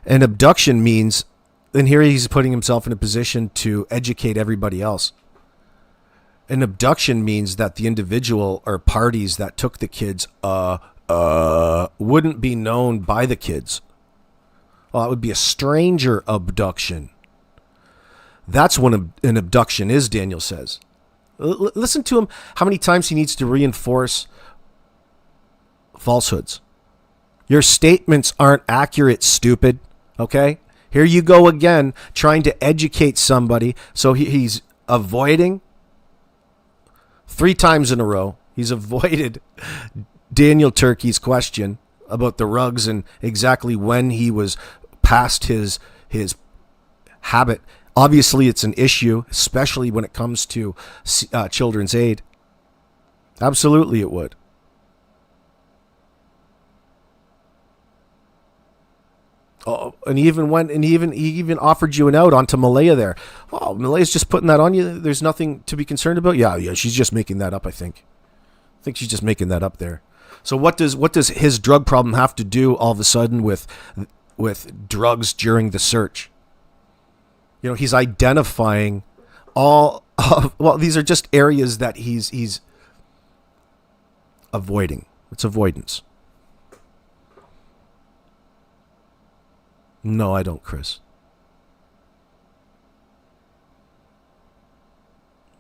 An abduction means, and here he's putting himself in a position to educate everybody else. An abduction means that the individual or parties that took the kids wouldn't be known by the kids. Well, it would be a stranger abduction. That's what an abduction is, Daniel says. Listen to him, how many times he needs to reinforce falsehoods. Your statements aren't accurate, stupid. Okay? Here you go again, trying to educate somebody. So he's avoiding 3 times in a row. He's avoided Daniel Turkey's question about the rugs and exactly when he was past his habit. Obviously, it's an issue, especially when it comes to children's aid. Absolutely, it would. Oh, and he even offered you an out onto Malaya there. Oh, Malaya's just putting that on you. There's nothing to be concerned about. Yeah, she's just making that up. I think she's just making that up there. So what does his drug problem have to do all of a sudden with drugs during the search? He's identifying all of, well, these are just areas that he's avoiding. It's avoidance. No, I don't, Chris.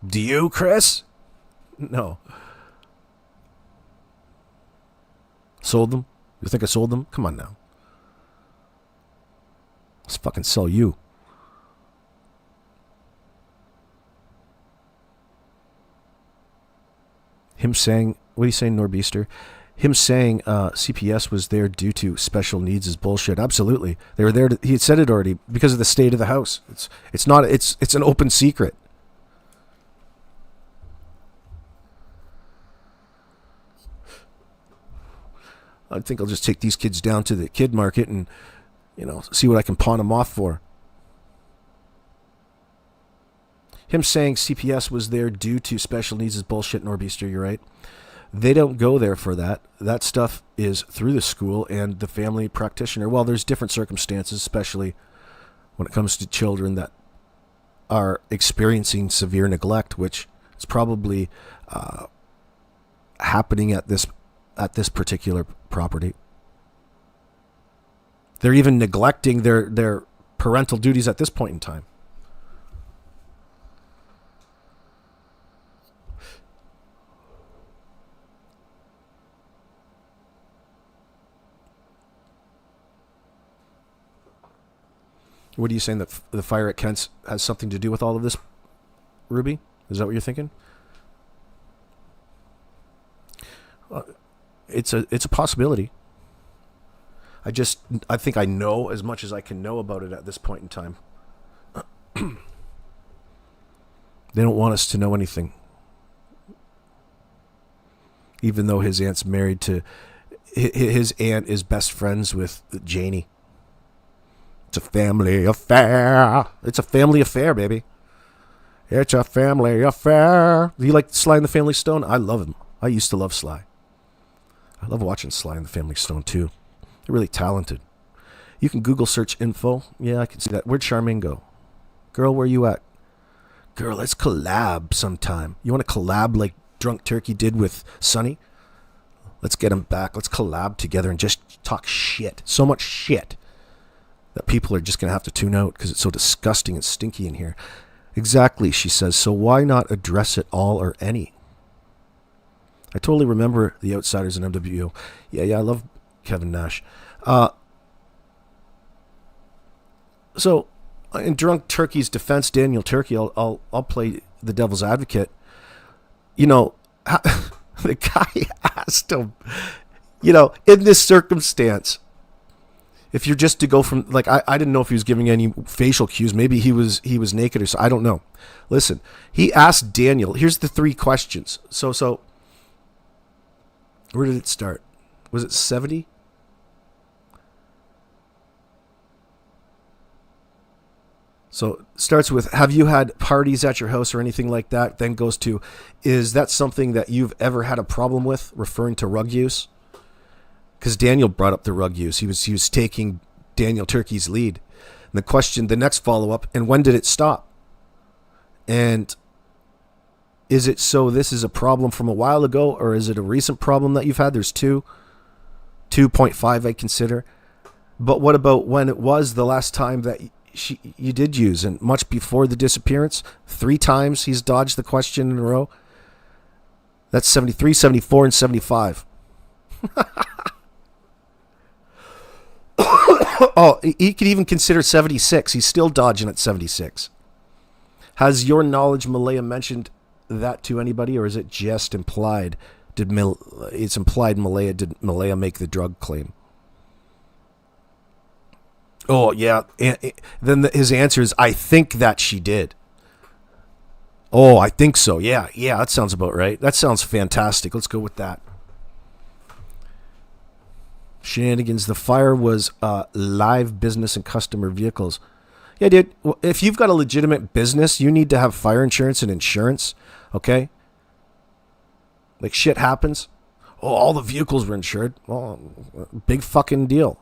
Do you, Chris? No. Sold them? You think I sold them? Come on now. Let's fucking sell you. Him saying, what are you saying, Norbeaster? Him saying CPS was there due to special needs is bullshit. Absolutely, they were there. He had said it already because of the state of the house. It's not. It's an open secret. I think I'll just take these kids down to the kid market and see what I can pawn them off for. Him saying CPS was there due to special needs is bullshit, Norbeaster. You're right. They don't go there for that. That stuff is through the school and the family practitioner. Well, there's different circumstances, especially when it comes to children that are experiencing severe neglect, which is probably happening at this particular property. They're even neglecting their parental duties at this point in time. What are you saying, that the fire at Kent's has something to do with all of this, Ruby? Is that what you're thinking? It's a possibility. I think I know as much as I can know about it at this point in time. They don't want us to know anything. Even though his aunt's married to... His aunt is best friends with Janie. It's a family affair. It's a family affair, baby. It's a family affair. Do you like Sly and the Family Stone? I love him. I used to love Sly. I love watching Sly and the Family Stone, too. They're really talented. You can Google search info. Yeah, I can see that. Where'd Charmaine go? Girl, where you at? Girl, let's collab sometime. You want to collab like Drunk Turkey did with Sonny? Let's get him back. Let's collab together and just talk shit. So much shit that people are just going to have to tune out because it's so disgusting and stinky in here. Exactly, she says. So why not address it all or any? I totally remember the Outsiders and MWO. Yeah, I love Kevin Nash. So, in Drunk Turkey's defense, Daniel Turkey, I'll play the devil's advocate. You know, the guy asked him, you know, in this circumstance, if you're just to go from, like, I didn't know if he was giving any facial cues. Maybe he was naked or so. I don't know. Listen, he asked Daniel, here's the 3 questions. So, where did it start? Was it 70? So it starts with, have you had parties at your house or anything like that? Then goes to, is that something that you've ever had a problem with, referring to rug use? Because Daniel brought up the rug use. He was taking Daniel Turkey's lead. And the next follow-up, and when did it stop? And is it so this is a problem from a while ago, or is it a recent problem that you've had? There's 2.5 I consider. But what about when it was the last time that you did use, and much before the disappearance? 3 times he's dodged the question in a row. That's 73, 74, and 75. Oh, he could even consider 76. He's still dodging at 76. Has your knowledge, Malaya, mentioned that to anybody, or is it just implied? It's implied Malaya, did Malaya make the drug claim? Oh, yeah. Then his answer is, I think that she did. Oh, I think so. Yeah, that sounds about right. That sounds fantastic. Let's go with that. Shenanigans. The fire was live business and customer vehicles. Yeah, dude. Well, if you've got a legitimate business, you need to have fire insurance and insurance. Okay? Like, shit happens. Oh, all the vehicles were insured. Oh, big fucking deal.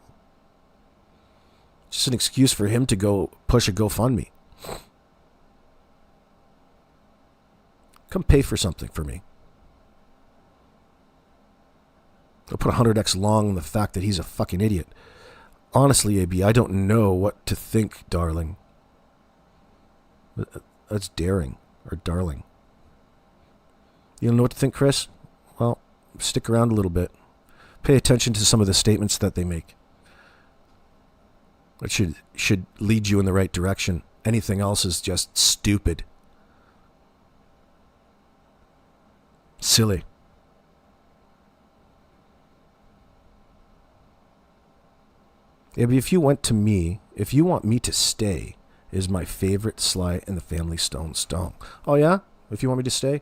Just an excuse for him to go push a GoFundMe. Come pay for something for me. I'll put 100x long on the fact that he's a fucking idiot. Honestly, AB, I don't know what to think, darling. That's daring, or darling. You don't know what to think, Chris? Well, stick around a little bit. Pay attention to some of the statements that they make. It should lead you in the right direction. Anything else is just stupid. Silly. Yeah, but if you want me to stay, is my favorite Sly and the Family Stone song. Oh yeah? If you want me to stay?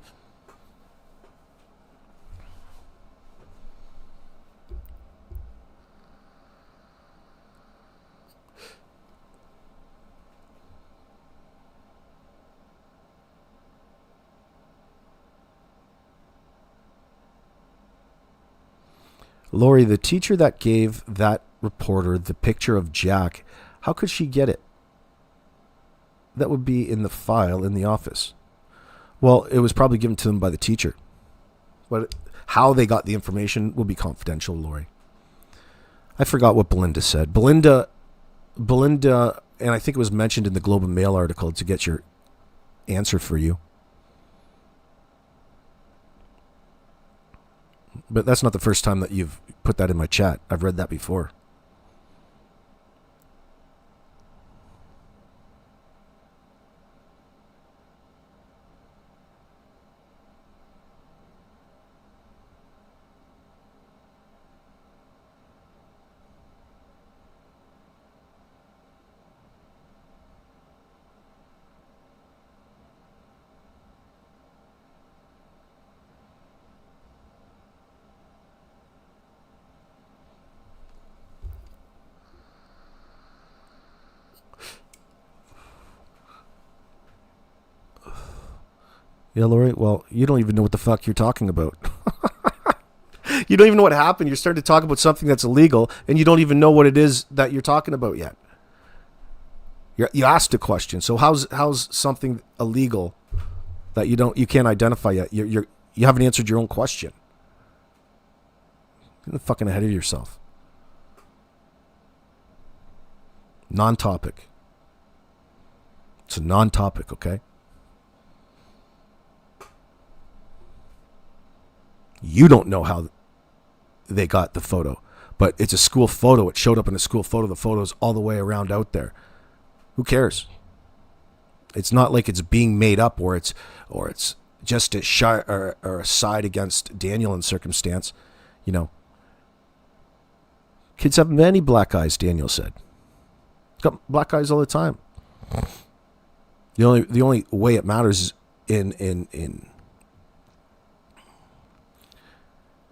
Lori, the teacher that gave that reporter the picture of Jack, how could she get it? That would be in the file in the office. Well, it was probably given to them by the teacher. But how they got the information will be confidential, Lori. I forgot what Belinda said. Belinda, and I think it was mentioned in the Globe and Mail article to get your answer for you. But that's not the first time that you've put that in my chat. I've read that before. Yeah, Lori? Well, you don't even know what the fuck you're talking about. You don't even know what happened. You're starting to talk about something that's illegal, and you don't even know what it is that you're talking about yet. You asked a question. So how's something illegal that you can't identify yet? You haven't answered your own question. You're fucking ahead of yourself. Non-topic. It's a non-topic, okay? You don't know how they got the photo, but it's a school photo. It showed up in a school photo. The photo's all the way around out there. Who cares? It's not like it's being made up, or it's just a side against Daniel in circumstance. You know, kids have many black eyes. Daniel said, got black eyes all the time. The only way it matters is in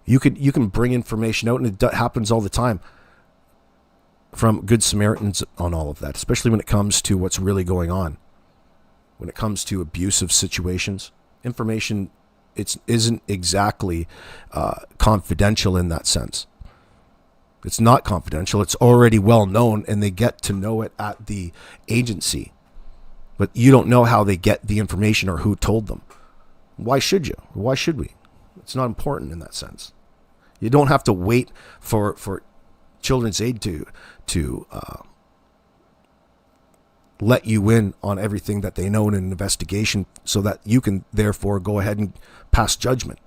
you can bring information out, and it happens all the time from Good Samaritans on all of that, especially when it comes to what's really going on. When it comes to abusive situations, information isn't exactly confidential in that sense. It's not confidential. It's already well known, and they get to know it at the agency. But you don't know how they get the information or who told them. Why should you? Why should we? It's not important in that sense. You don't have to wait for Children's Aid to let you in on everything that they know in an investigation, so that you can therefore go ahead and pass judgment.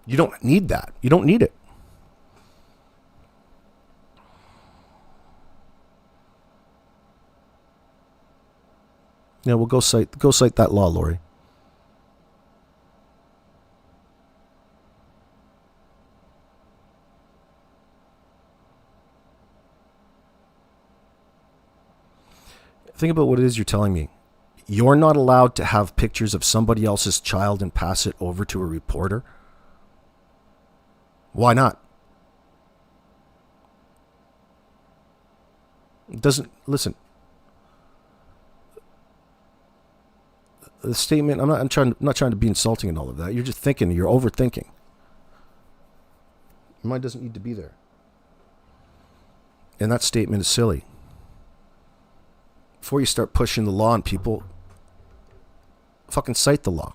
You don't need that. You don't need it. Yeah, well, go cite that law, Lori. Think about what it is you're telling me. You're not allowed to have pictures of somebody else's child and pass it over to a reporter? Why not? It doesn't, listen. The statement, I'm not trying to be insulting and all of that. You're just thinking, you're overthinking. Your mind doesn't need to be there. And that statement is silly. Before you start pushing the law on people, fucking cite the law.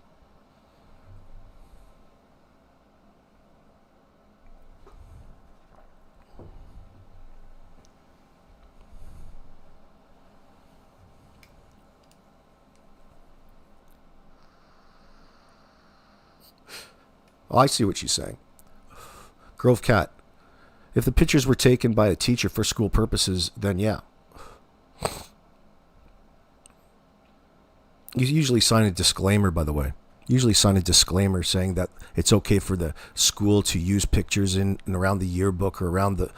Oh, I see what she's saying. Grove Cat. If the pictures were taken by a teacher for school purposes, then yeah. You usually sign a disclaimer, by the way. Usually sign a disclaimer saying that it's okay for the school to use pictures in and around the yearbook or around the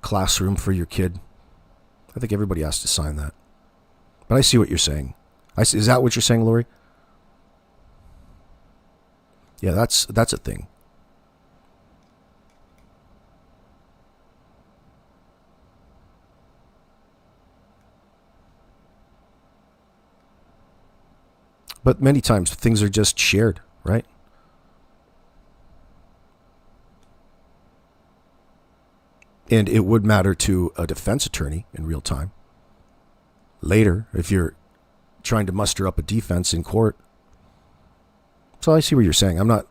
classroom for your kid. I think everybody has to sign that. But I see what you're saying. Is that what you're saying, Lori? Yeah, that's a thing. But many times things are just shared, right? And it would matter to a defense attorney in real time. Later, if you're trying to muster up a defense in court. So I see what you're saying. I'm not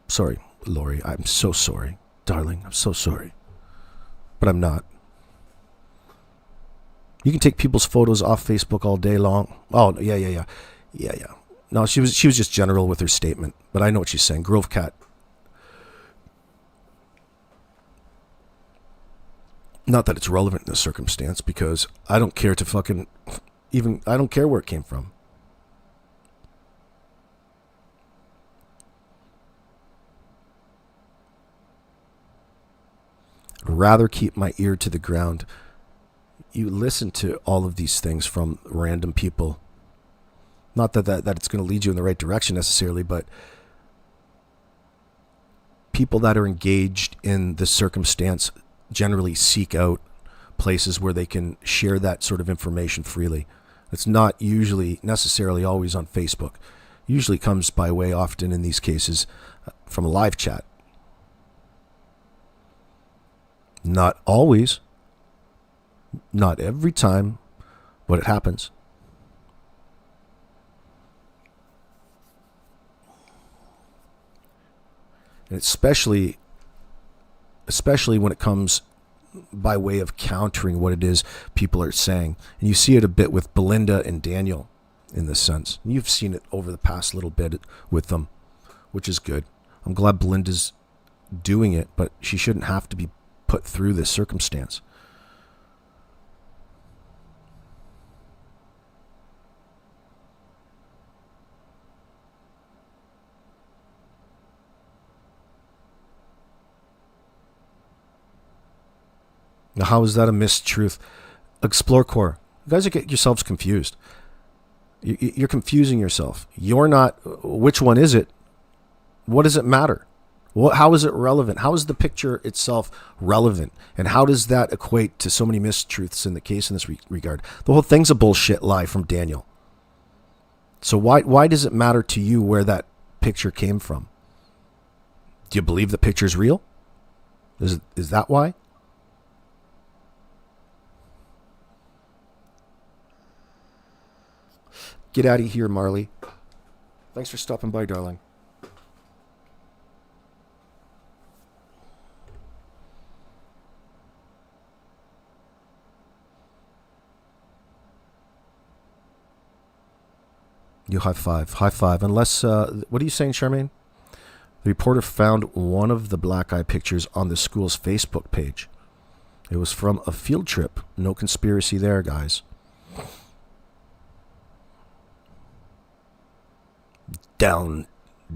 sorry, Lori. I'm so sorry, darling. I'm so sorry. But I'm not. You can take people's photos off Facebook all day long. Oh, yeah. No, she was just general with her statement, but I know what she's saying. Grove Cat. Not that it's relevant in this circumstance, because I don't care to fucking I don't care where it came from. I'd rather keep my ear to the ground. You listen to all of these things from random people. Not that it's going to lead you in the right direction necessarily, but people that are engaged in the circumstance generally seek out places where they can share that sort of information freely. It's not usually necessarily always on Facebook. Usually comes by way, often in these cases, from a live chat. Not always, not every time, but it happens. And especially when it comes by way of countering what it is people are saying. And you see it a bit with Belinda and Daniel in this sense. You've seen it over the past little bit with them, which is good. I'm glad Belinda's doing it, but she shouldn't have to be put through this circumstance. Now, how is that a mistruth? Explore core. You guys are getting yourselves confused. You're confusing yourself. You're not. Which one is it? What does it matter? How is it relevant? How is the picture itself relevant? And how does that equate to so many mistruths in the case in this regard? The whole thing's a bullshit lie from Daniel. So why does it matter to you where that picture came from? Do you believe the picture's real? Is that why? Get out of here, Marley. Thanks for stopping by, darling. You high five. High five. Unless, what are you saying, Charmaine? The reporter found one of the black eye pictures on the school's Facebook page. It was from a field trip. No conspiracy there, guys. Down,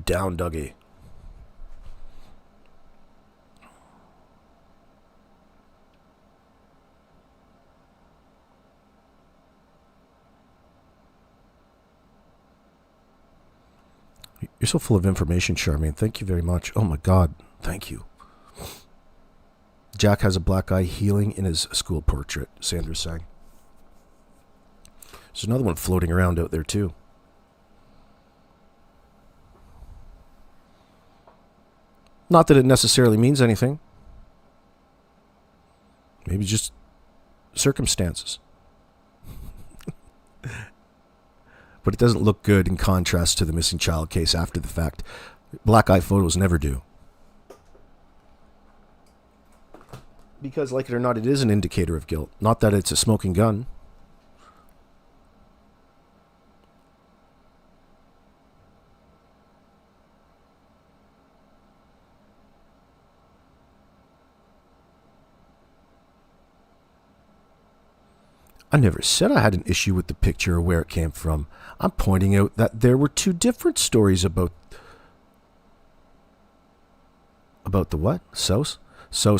Dougie. You're so full of information, Charmaine. Thank you very much. Oh my God. Thank you. Jack has a black eye healing in his school portrait, Sandra's saying. There's another one floating around out there too. Not that it necessarily means anything. Maybe just circumstances. But it doesn't look good in contrast to the missing child case after the fact. Black eye photos never do. Because, like it or not, it is an indicator of guilt. Not that it's a smoking gun. I never said I had an issue with the picture or where it came from. I'm pointing out that there were two different stories about the what? Source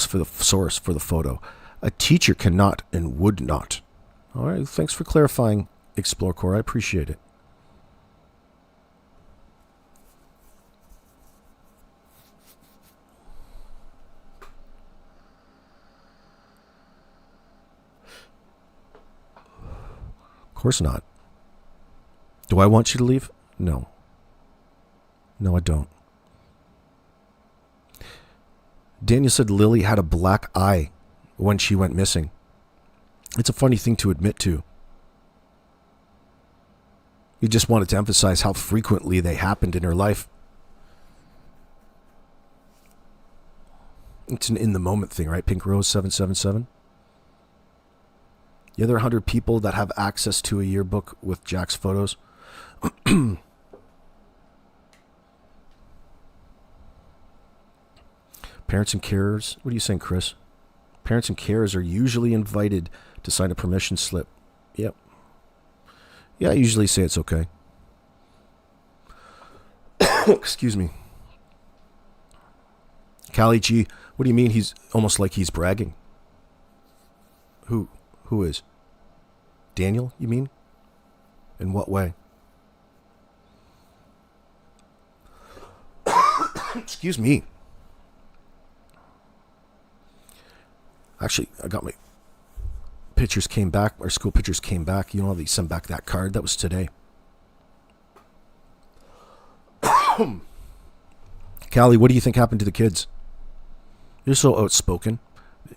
for the source for the photo. A teacher cannot and would not. All right, thanks for clarifying, Explore Core. I appreciate it. Of course not. Do I want you to leave? No. No, I don't. Daniel said Lily had a black eye when she went missing. It's a funny thing to admit to. He just wanted to emphasize how frequently they happened in her life. It's an in-the-moment thing, right? Pink Rose 777. The other 100 people that have access to a yearbook with Jack's photos. Parents and carers. What are you saying, Chris? Parents and carers are usually invited to sign a permission slip. Yep. Yeah, I usually say it's okay. Excuse me. Callie G, what do you mean he's almost like he's bragging? Who is? Daniel, you mean? In what way? Excuse me. Actually, I got my pitchers came back, our school pitchers came back. You know, they sent back that card. That was today. Callie, what do you think happened to the kids? You're so outspoken.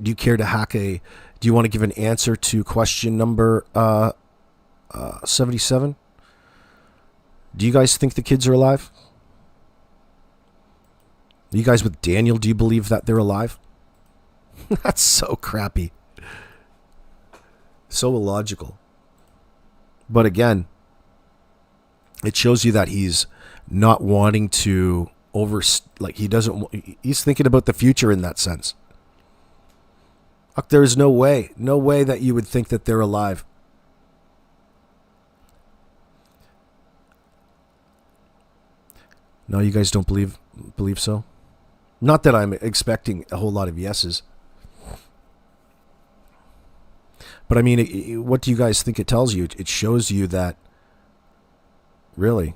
Do you care to do you want to give an answer to question number 77? Do you guys think the kids are alive? You guys with Daniel, do you believe that they're alive? That's so crappy. So illogical. But again, it shows you that he's not wanting to he's thinking about the future in that sense. There is no way that you would think that they're alive. No, you guys don't believe so? Not that I'm expecting a whole lot of yeses. But I mean, what do you guys think it tells you? It shows you that, really,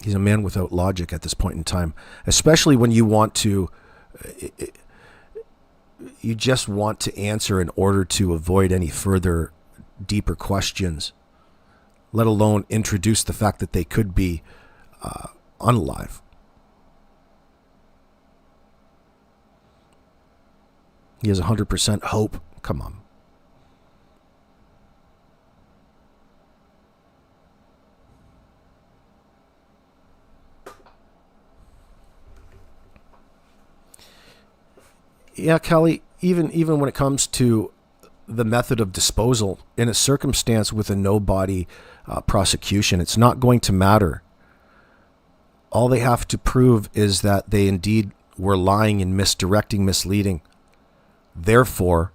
he's a man without logic at this point in time. Especially when you want to, you just want to answer in order to avoid any further deeper questions, let alone introduce the fact that they could be unalive. He has 100% hope. Come on. Yeah, Kelly, even when it comes to the method of disposal, in a circumstance with a no-body prosecution, it's not going to matter. All they have to prove is that they indeed were lying and misdirecting, misleading. Therefore,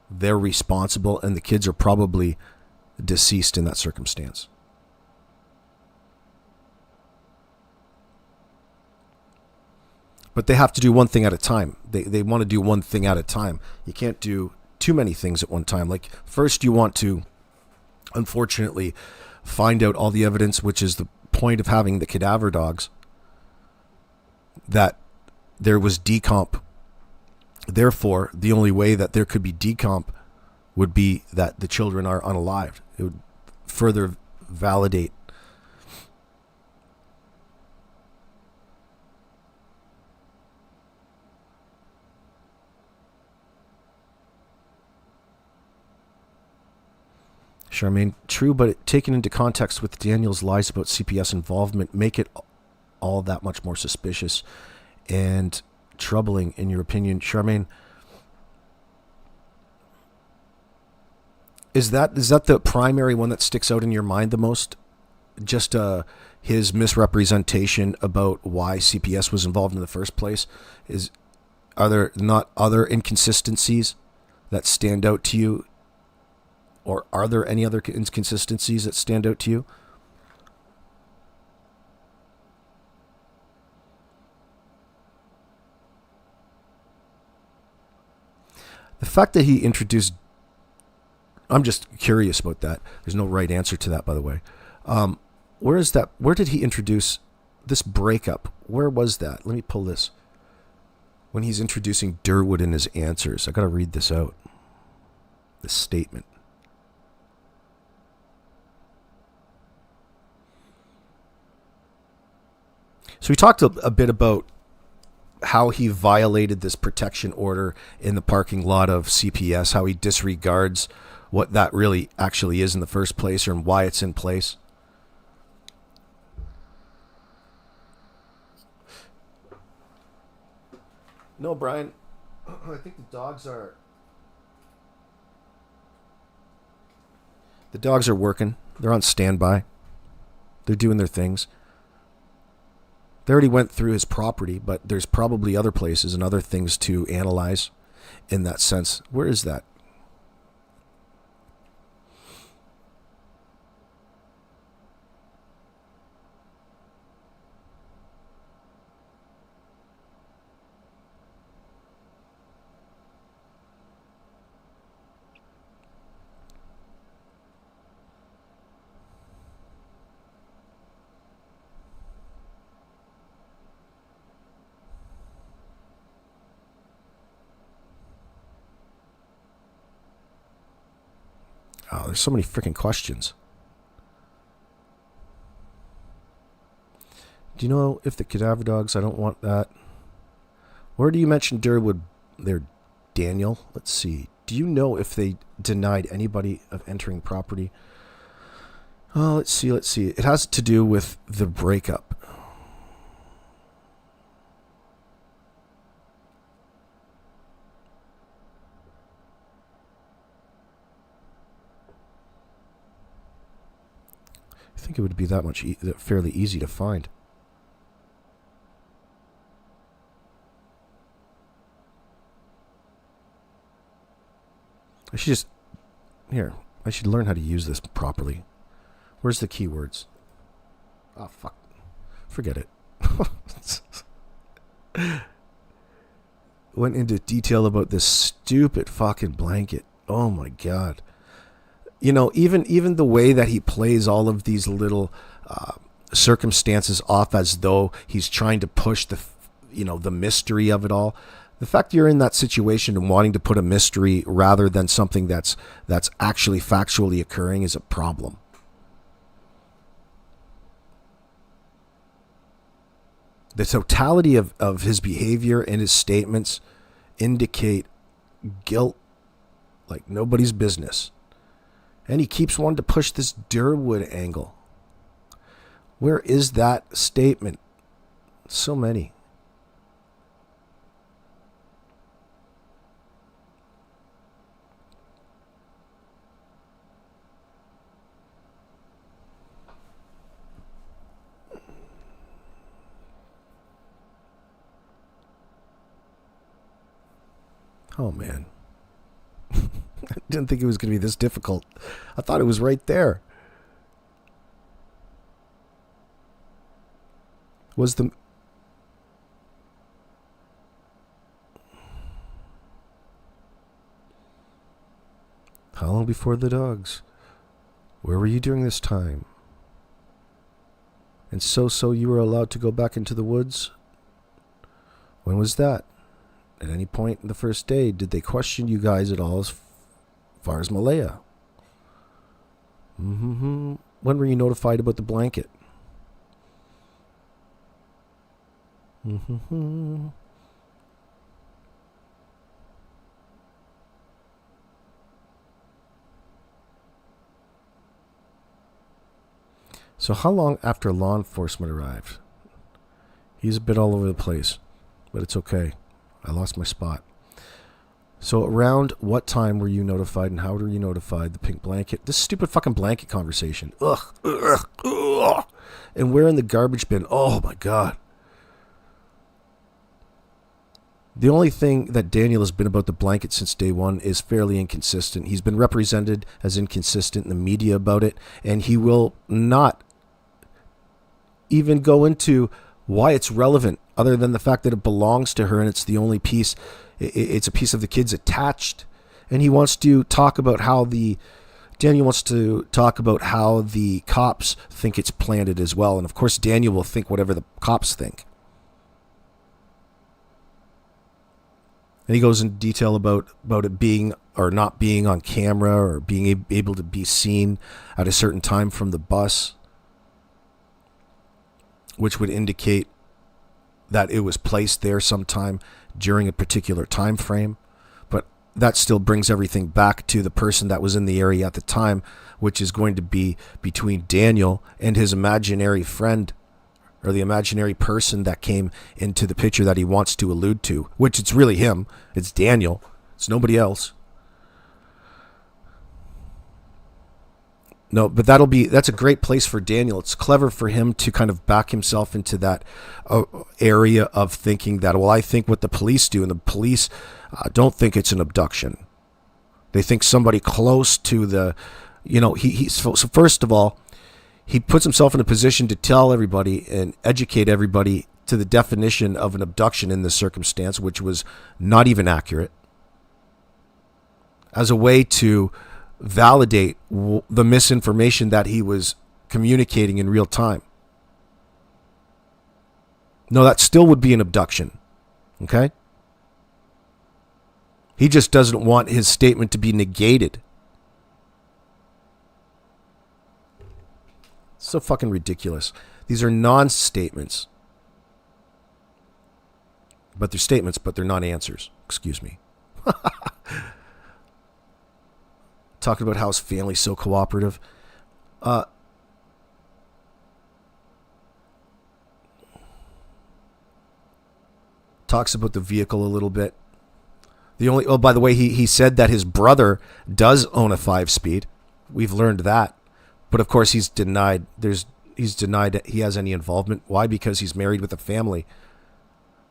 they're responsible, and the kids are probably deceased in that circumstance. But they have to do one thing at a time. They want to do one thing at a time. You can't do too many things at one time. Like, first you want to, unfortunately, find out all the evidence, which is the point of having the cadaver dogs, that there was decomp. Therefore, the only way that there could be decomp would be that the children are unalived. It would further validate. Charmaine, true, but taken into context with Daniel's lies about CPS involvement, make it all that much more suspicious and troubling, in your opinion. Charmaine, is that the primary one that sticks out in your mind the most? Just his misrepresentation about why CPS was involved in the first place? Are there not other inconsistencies that stand out to you? Or are there any other inconsistencies that stand out to you? The fact that he introduced... I'm just curious about that. There's no right answer to that, by the way. Where is that? Where did he introduce this breakup? Where was that? Let me pull this. When he's introducing Durwood in his answers. I got to read this out. This statement. So we talked a bit about how he violated this protection order in the parking lot of CPS, how he disregards what that really actually is in the first place, and why it's in place. No, Brian, I think the dogs are working. They're on standby. They're doing their things. They already went through his property, but there's probably other places and other things to analyze in that sense. Where is that? there's so many freaking questions. Do you know if the cadaver dogs, I don't want that. Where do you mention Durwood there, Daniel? Let's see. Do you know if they denied anybody of entering property? Oh, let's see. It has to do with the breakup. I think it would be that much fairly easy to find. I should learn how to use this properly. Where's the keywords? Oh, fuck. Forget it. Went into detail about this stupid fucking blanket. Oh my God. You know, even the way that he plays all of these little circumstances off as though he's trying to push the mystery of it all. The fact you're in that situation and wanting to put a mystery rather than something that's actually factually occurring is a problem. The totality of his behavior and his statements indicate guilt like nobody's business. And he keeps wanting to push this Durwood angle. Where is that statement? So many. Oh, man. I didn't think it was going to be this difficult. I thought it was right there. How long before the dogs? Where were you during this time? And so you were allowed to go back into the woods? When was that? At any point in the first day, did they question you guys at all as far as Malaya? When were you notified about the blanket? So how long after law enforcement arrived? He's a bit all over the place, but it's okay. I lost my spot. So around what time were you notified and how were you notified? The pink blanket. This stupid fucking blanket conversation. Ugh. And where in the garbage bin? Oh my God. The only thing that Daniel has been about the blanket since day one is fairly inconsistent. He's been represented as inconsistent in the media about it, and he will not even go into why it's relevant other than the fact that it belongs to her and it's the only piece. It's a piece of the kid's attached. And he wants to talk about Daniel wants to talk about how the cops think it's planted as well. And of course, Daniel will think whatever the cops think. And he goes into detail about it being or not being on camera or being able to be seen at a certain time from the bus, which would indicate that it was placed there sometime during a particular time frame. But that still brings everything back to the person that was in the area at the time, which is going to be between Daniel and his imaginary friend, or the imaginary person that came into the picture that he wants to allude to, which it's really him. It's Daniel. It's nobody else. No, but that's a great place for Daniel. It's clever for him to kind of back himself into that area of thinking that, well, I think what the police do, and the police don't think it's an abduction. They think somebody close to the, so first of all, he puts himself in a position to tell everybody and educate everybody to the definition of an abduction in this circumstance, which was not even accurate, as a way to validate the misinformation that he was communicating in real time. No, that still would be an abduction. Okay? He just doesn't want his statement to be negated. So fucking ridiculous. These are non-statements. But they're statements, but they're not answers. Excuse me. Talking about how his family's so cooperative. Talks about the vehicle a little bit. By the way, he said that his brother does own a 5-speed. We've learned that. But of course he's denied that he has any involvement. Why? Because he's married with a family.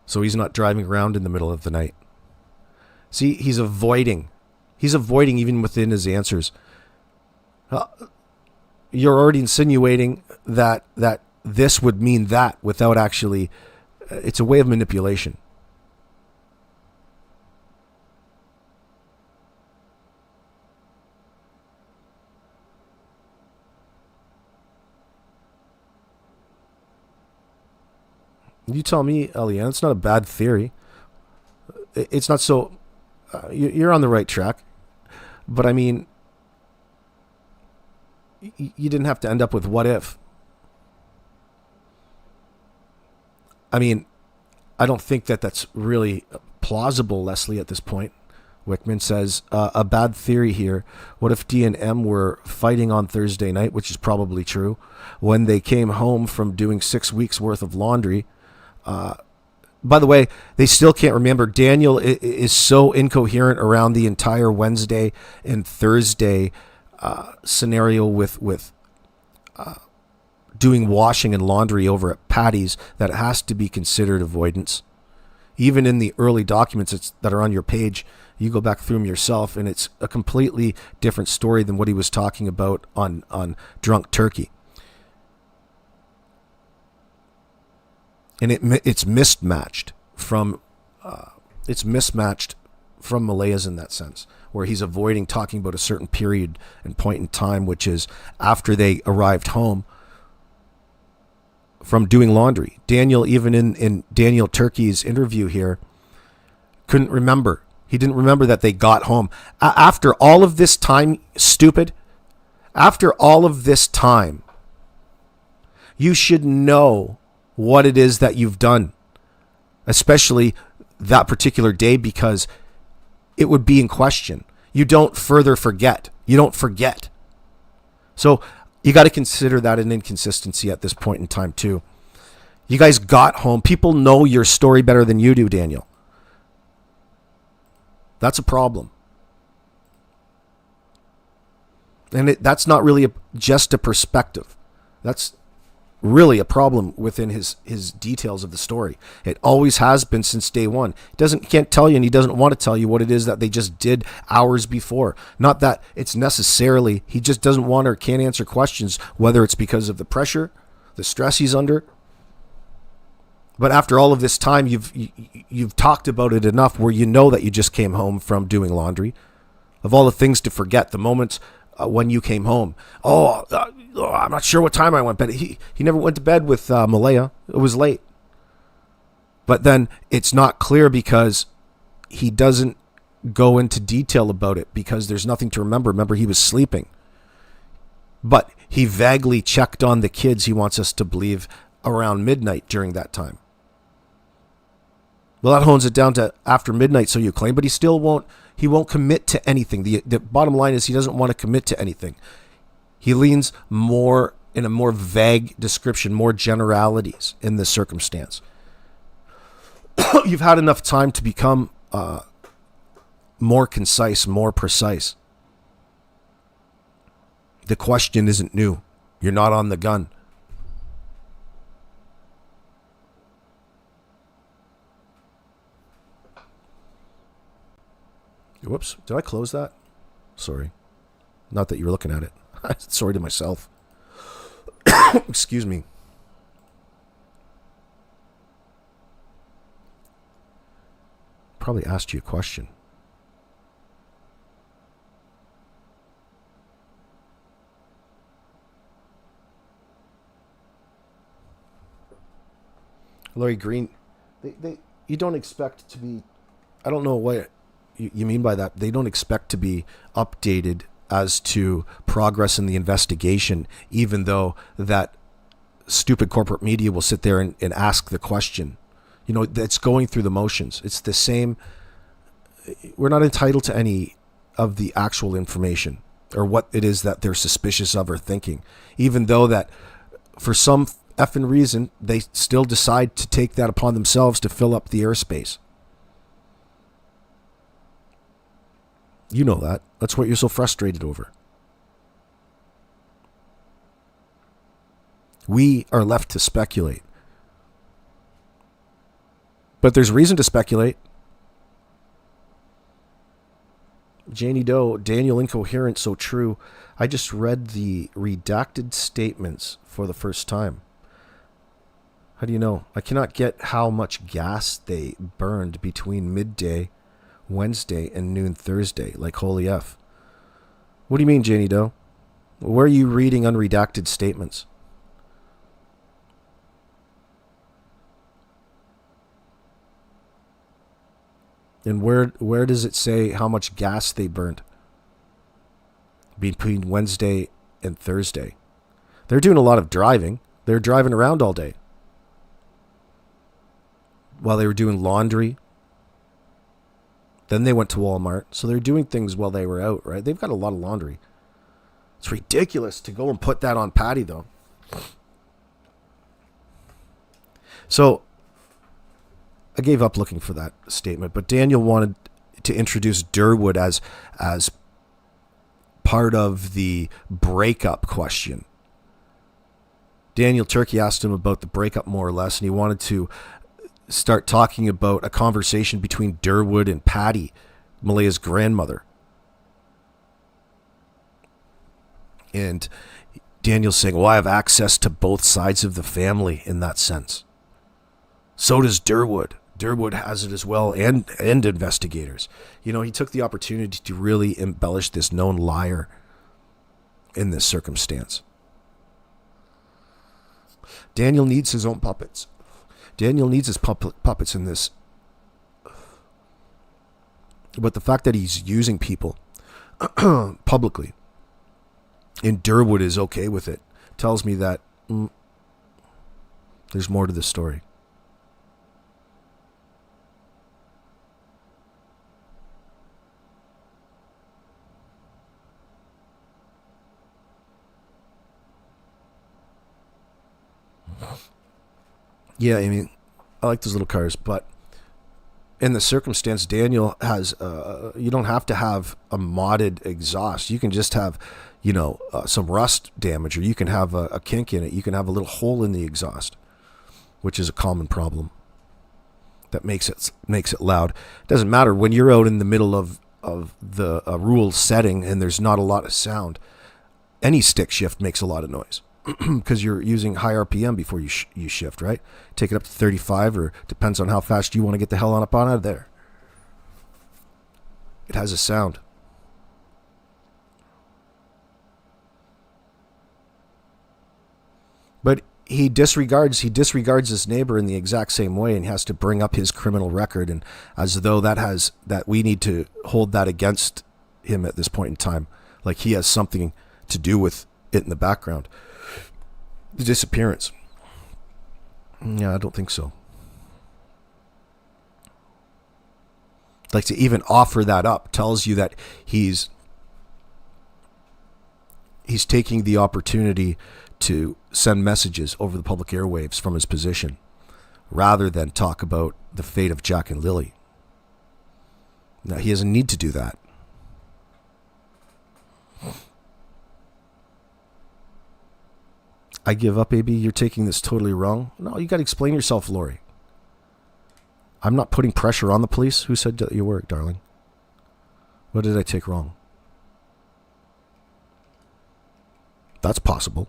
So he's not driving around in the middle of the night. See, he's avoiding. He's avoiding even within his answers. You're already insinuating that this would mean that without actually... It's a way of manipulation. You tell me, Eliane, it's not a bad theory. It's not so... you're on the right track. But I mean, you didn't have to end up with what if. I mean, I don't think that that's really plausible, Leslie, at this point. Wickman says, a bad theory here. What if D and M were fighting on Thursday night, which is probably true, when they came home from doing 6 weeks worth of laundry? By the way, they still can't remember. Daniel is so incoherent around the entire Wednesday and Thursday scenario with doing washing and laundry over at Patty's that it has to be considered avoidance. Even in the early documents that are on your page, you go back through them yourself, and it's a completely different story than what he was talking about on Drunk Turkey. And it's mismatched from Malaya's in that sense, where he's avoiding talking about a certain period and point in time, which is after they arrived home from doing laundry. Daniel, even in Daniel Turkey's interview here, couldn't remember. He didn't remember that they got home. After all of this time, stupid, after all of this time, you should know what it is that you've done, especially that particular day, because it would be in question. You don't further forget. You don't forget. So you got to consider that an inconsistency at this point in time too. You guys got home. People know your story better than you do, Daniel. That's a problem. And that's not really just a perspective. That's really a problem within his details of the story. It always has been since day one. He can't tell you, and he doesn't want to tell you what it is that they just did hours before. Not that it's necessarily, he just doesn't want or can't answer questions, whether it's because of the pressure, the stress he's under. But after all of this time, you've talked about it enough where you know that you just came home from doing laundry. Of all the things to forget, the moments when you came home. I'm not sure what time I went to bed. He never went to bed with Malaya. It was late. But then it's not clear because he doesn't go into detail about it because there's nothing to remember. Remember, he was sleeping. But he vaguely checked on the kids, he wants us to believe, around midnight during that time. Well, that hones it down to after midnight, so you claim, but he still won't commit to anything. The bottom line is he doesn't want to commit to anything. He leans more in a more vague description, more generalities in this circumstance. You've had enough time to become more concise, more precise. The question isn't new. You're not on the gun. Whoops. Did I close that? Sorry. Not that you were looking at it. Sorry to myself. Excuse me. Probably asked you a question. Larry Green, you don't expect to be, I don't know what you mean by that. They don't expect to be updated as to progress in the investigation, even though that stupid corporate media will sit there and ask the question. You know, that's going through the motions. It's the same. We're not entitled to any of the actual information or what it is that they're suspicious of or thinking, even though that for some effing reason, they still decide to take that upon themselves to fill up the airspace. You know that. That's what you're so frustrated over. We are left to speculate. But there's reason to speculate. Janie Doe, Daniel incoherent, so true. I just read the redacted statements for the first time. How do you know? I cannot get how much gas they burned between midday Wednesday and noon Thursday. Like, holy F. What do you mean, Janie Doe? Where are you reading unredacted statements? And where does it say how much gas they burned between Wednesday and Thursday? They're doing a lot of driving. They're driving around all day while they were doing laundry. Then they went to Walmart. So they're doing things while they were out, right? They've got a lot of laundry. It's ridiculous to go and put that on Patty, though. So I gave up looking for that statement, but Daniel wanted to introduce Durwood as part of the breakup question. Daniel Turkey asked him about the breakup more or less, and he wanted to start talking about a conversation between Durwood and Patty, Malea's grandmother. And Daniel's saying, well, I have access to both sides of the family in that sense. So does Durwood. Durwood has it as well, and investigators. You know, he took the opportunity to really embellish this known liar in this circumstance. Daniel needs his own puppets. Daniel needs his puppets in this. But the fact that he's using people publicly, and Durwood is okay with it, tells me that there's more to the story. Yeah, I mean, I like those little cars, but in the circumstance, Daniel has, you don't have to have a modded exhaust. You can just have, some rust damage, or you can have a kink in it. You can have a little hole in the exhaust, which is a common problem that makes it loud. It doesn't matter when you're out in the middle of the rural setting and there's not a lot of sound. Any stick shift makes a lot of noise. Because you're using high RPM before you shift, right? Take it up to 35, or depends on how fast you want to get the hell on up on out of there. It has a sound. But he disregards his neighbor in the exact same way, and he has to bring up his criminal record, and as though that we need to hold that against him at this point in time, like he has something to do with it in the background. The disappearance. Yeah, I don't think so. Like, to even offer that up tells you that he's taking the opportunity to send messages over the public airwaves from his position rather than talk about the fate of Jack and Lily. Now, he doesn't need to do that. I give up, AB. You're taking this totally wrong. No, you got to explain yourself, Lori. I'm not putting pressure on the police. Who said that you were, darling? What did I take wrong? That's possible.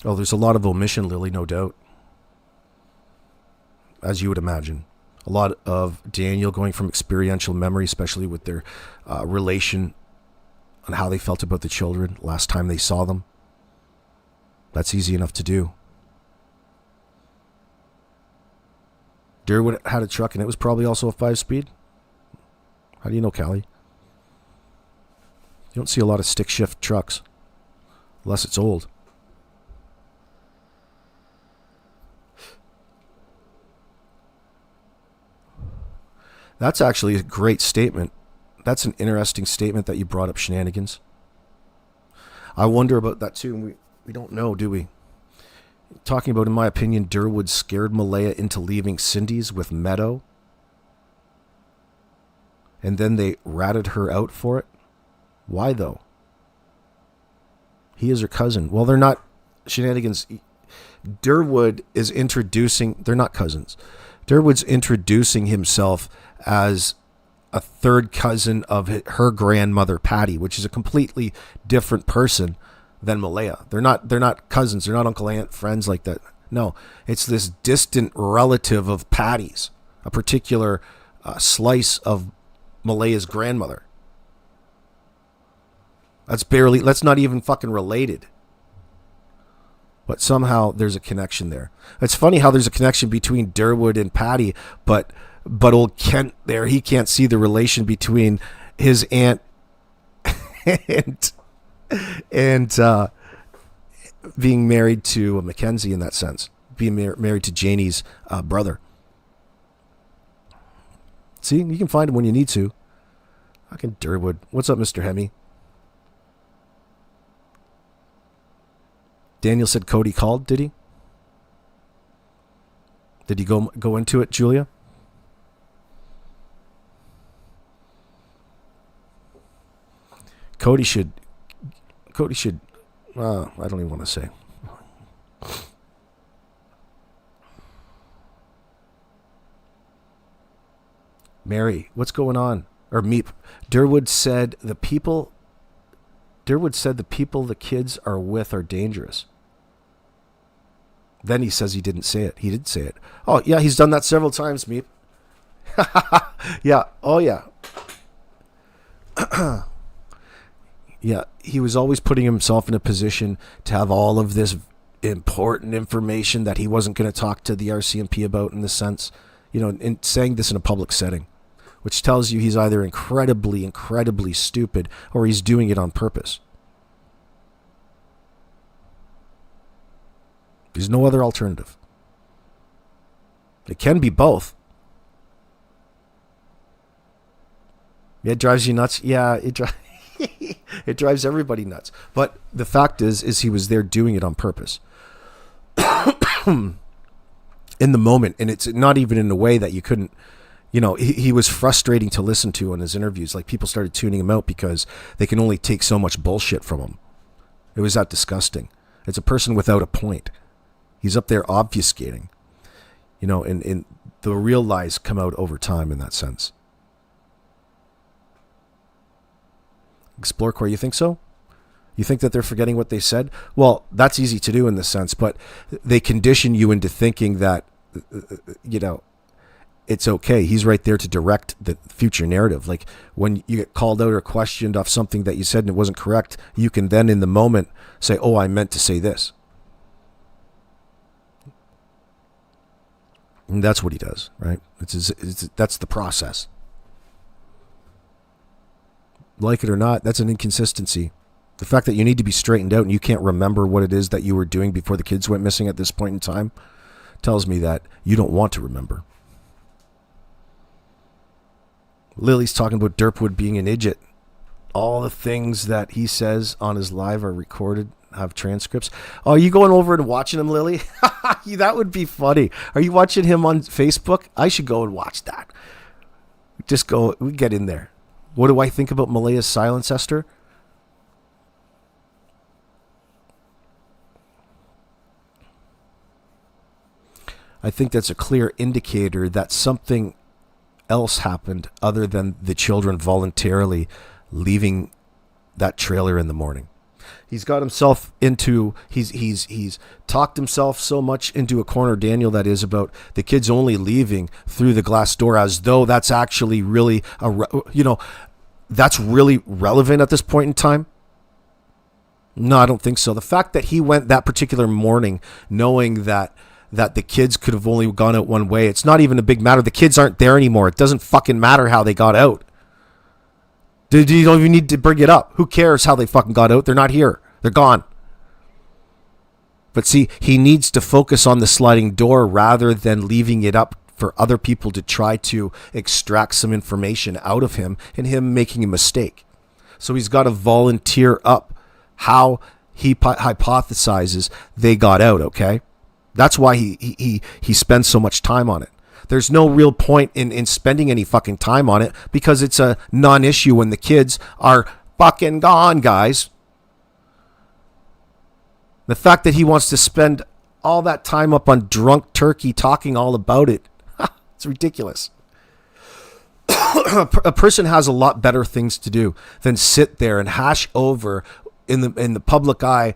Oh, there's a lot of omission, Lily, no doubt. As you would imagine. A lot of Daniel going from experiential memory, especially with their relation on how they felt about the children last time they saw them. That's easy enough to do. Durwood had a truck and it was probably also a 5-speed. How do you know, Callie? You don't see a lot of stick shift trucks. Unless it's old. That's actually a great statement. That's an interesting statement that you brought up, Shenanigans. I wonder about that too. We don't know, do we? Talking about, in my opinion, Durwood scared Malaya into leaving Cindy's with Meadow. And then they ratted her out for it. Why, though? He is her cousin. Well, they're not. Shenanigans. Durwood is introducing. They're not cousins. Durwood's introducing himself as a third cousin of her grandmother, Patty, which is a completely different person than Malaya. They're not cousins. They're not uncle, aunt, friends like that. No, it's this distant relative of Patty's, a particular slice of Malaya's grandmother. That's not even fucking related. But somehow there's a connection there. It's funny how there's a connection between Durwood and Patty, but old Kent there, he can't see the relation between his aunt and being married to Mackenzie in that sense. Being married to Janie's brother. See, you can find him when you need to. Fucking Durwood. What's up, Mr. Hemi? Daniel said Cody called, did he? Did he go into it, Julia? Cody should, I don't even want to say. Mary, what's going on? Or Meep. Durwood said the people the kids are with are dangerous. Then he says he didn't say it. He did say it. Oh, yeah, he's done that several times, Meep. Yeah. Oh, yeah. Yeah, he was always putting himself in a position to have all of this important information that he wasn't going to talk to the RCMP about, in the sense, in saying this in a public setting, which tells you he's either incredibly, incredibly stupid or he's doing it on purpose. There's no other alternative. It can be both. Yeah, it drives you nuts. Yeah, it drives everybody nuts. But the fact is he was there doing it on purpose. In the moment, and it's not even in a way that you couldn't, he was frustrating to listen to in his interviews. Like, people started tuning him out because they can only take so much bullshit from him. It was that disgusting. It's a person without a point. He's up there obfuscating, and the real lies come out over time in that sense. Explore Core, you think so? You think that they're forgetting what they said? Well, that's easy to do in this sense, but they condition you into thinking that, it's okay. He's right there to direct the future narrative. Like, when you get called out or questioned off something that you said and it wasn't correct, you can then in the moment say, oh, I meant to say this. And that's what he does, right? That's the process. Like it or not, that's an inconsistency. The fact that you need to be straightened out and you can't remember what it is that you were doing before the kids went missing at this point in time tells me that you don't want to remember. Lily's talking about Durwood being an idiot. All the things that he says on his live are recorded, have transcripts. Oh, are you going over and watching him, Lily? That would be funny. Are you watching him on Facebook? I should go and watch that. Just go, we get in there. What do I think about Malaya's silence, Esther? I think that's a clear indicator that something else happened other than the children voluntarily leaving that trailer in the morning. He's got himself into, he's talked himself so much into a corner, Daniel, that is, about the kids only leaving through the glass door, as though that's actually really, that's really relevant at this point in time. No, I don't think so. The fact that he went that particular morning knowing that that the kids could have only gone out one way. It's not even a big matter. The kids aren't there anymore. It doesn't fucking matter how they got out. You don't even need to bring it up. Who cares how they fucking got out? They're not here. They're gone. But see, he needs to focus on the sliding door rather than leaving it up for other people to try to extract some information out of him and him making a mistake. So he's got to volunteer up how he hypothesizes they got out, okay? That's why he spends so much time on it. There's no real point in spending any fucking time on it because it's a non-issue when the kids are fucking gone, guys. The fact that he wants to spend all that time up on Drunk Turkey talking all about it, it's ridiculous. A person has a lot better things to do than sit there and hash over in the public eye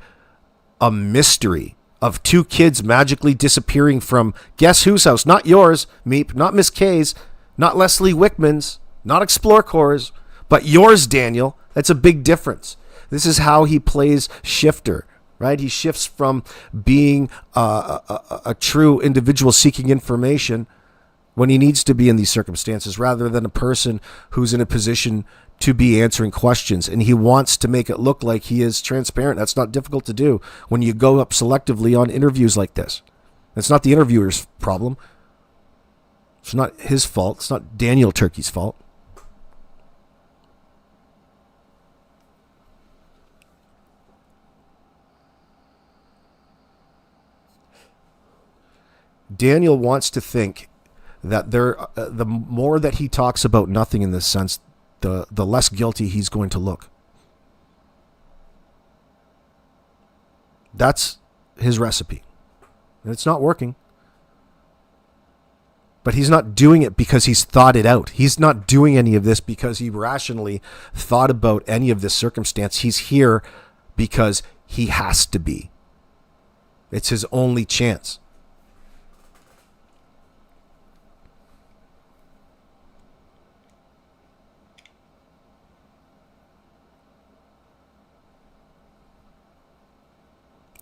a mystery of two kids magically disappearing from guess whose house? Not yours, Meep, not Miss K's, not Leslie Wickman's, not Explore Corps', but yours, Daniel. That's a big difference. This is how he plays shifter, right? He shifts from being a true individual seeking information when he needs to be in these circumstances rather than a person who's in a position to be answering questions, and he wants to make it look like he is transparent. That's not difficult to do when you go up selectively on interviews like this. It's not the interviewer's problem. It's not his fault. It's not Daniel Turkey's fault. Daniel wants to think that the more that he talks about nothing in this sense, the less guilty he's going to look. That's his recipe. And it's not working. But he's not doing it because he's thought it out. He's not doing any of this because he rationally thought about any of this circumstance. He's here because he has to be. It's his only chance.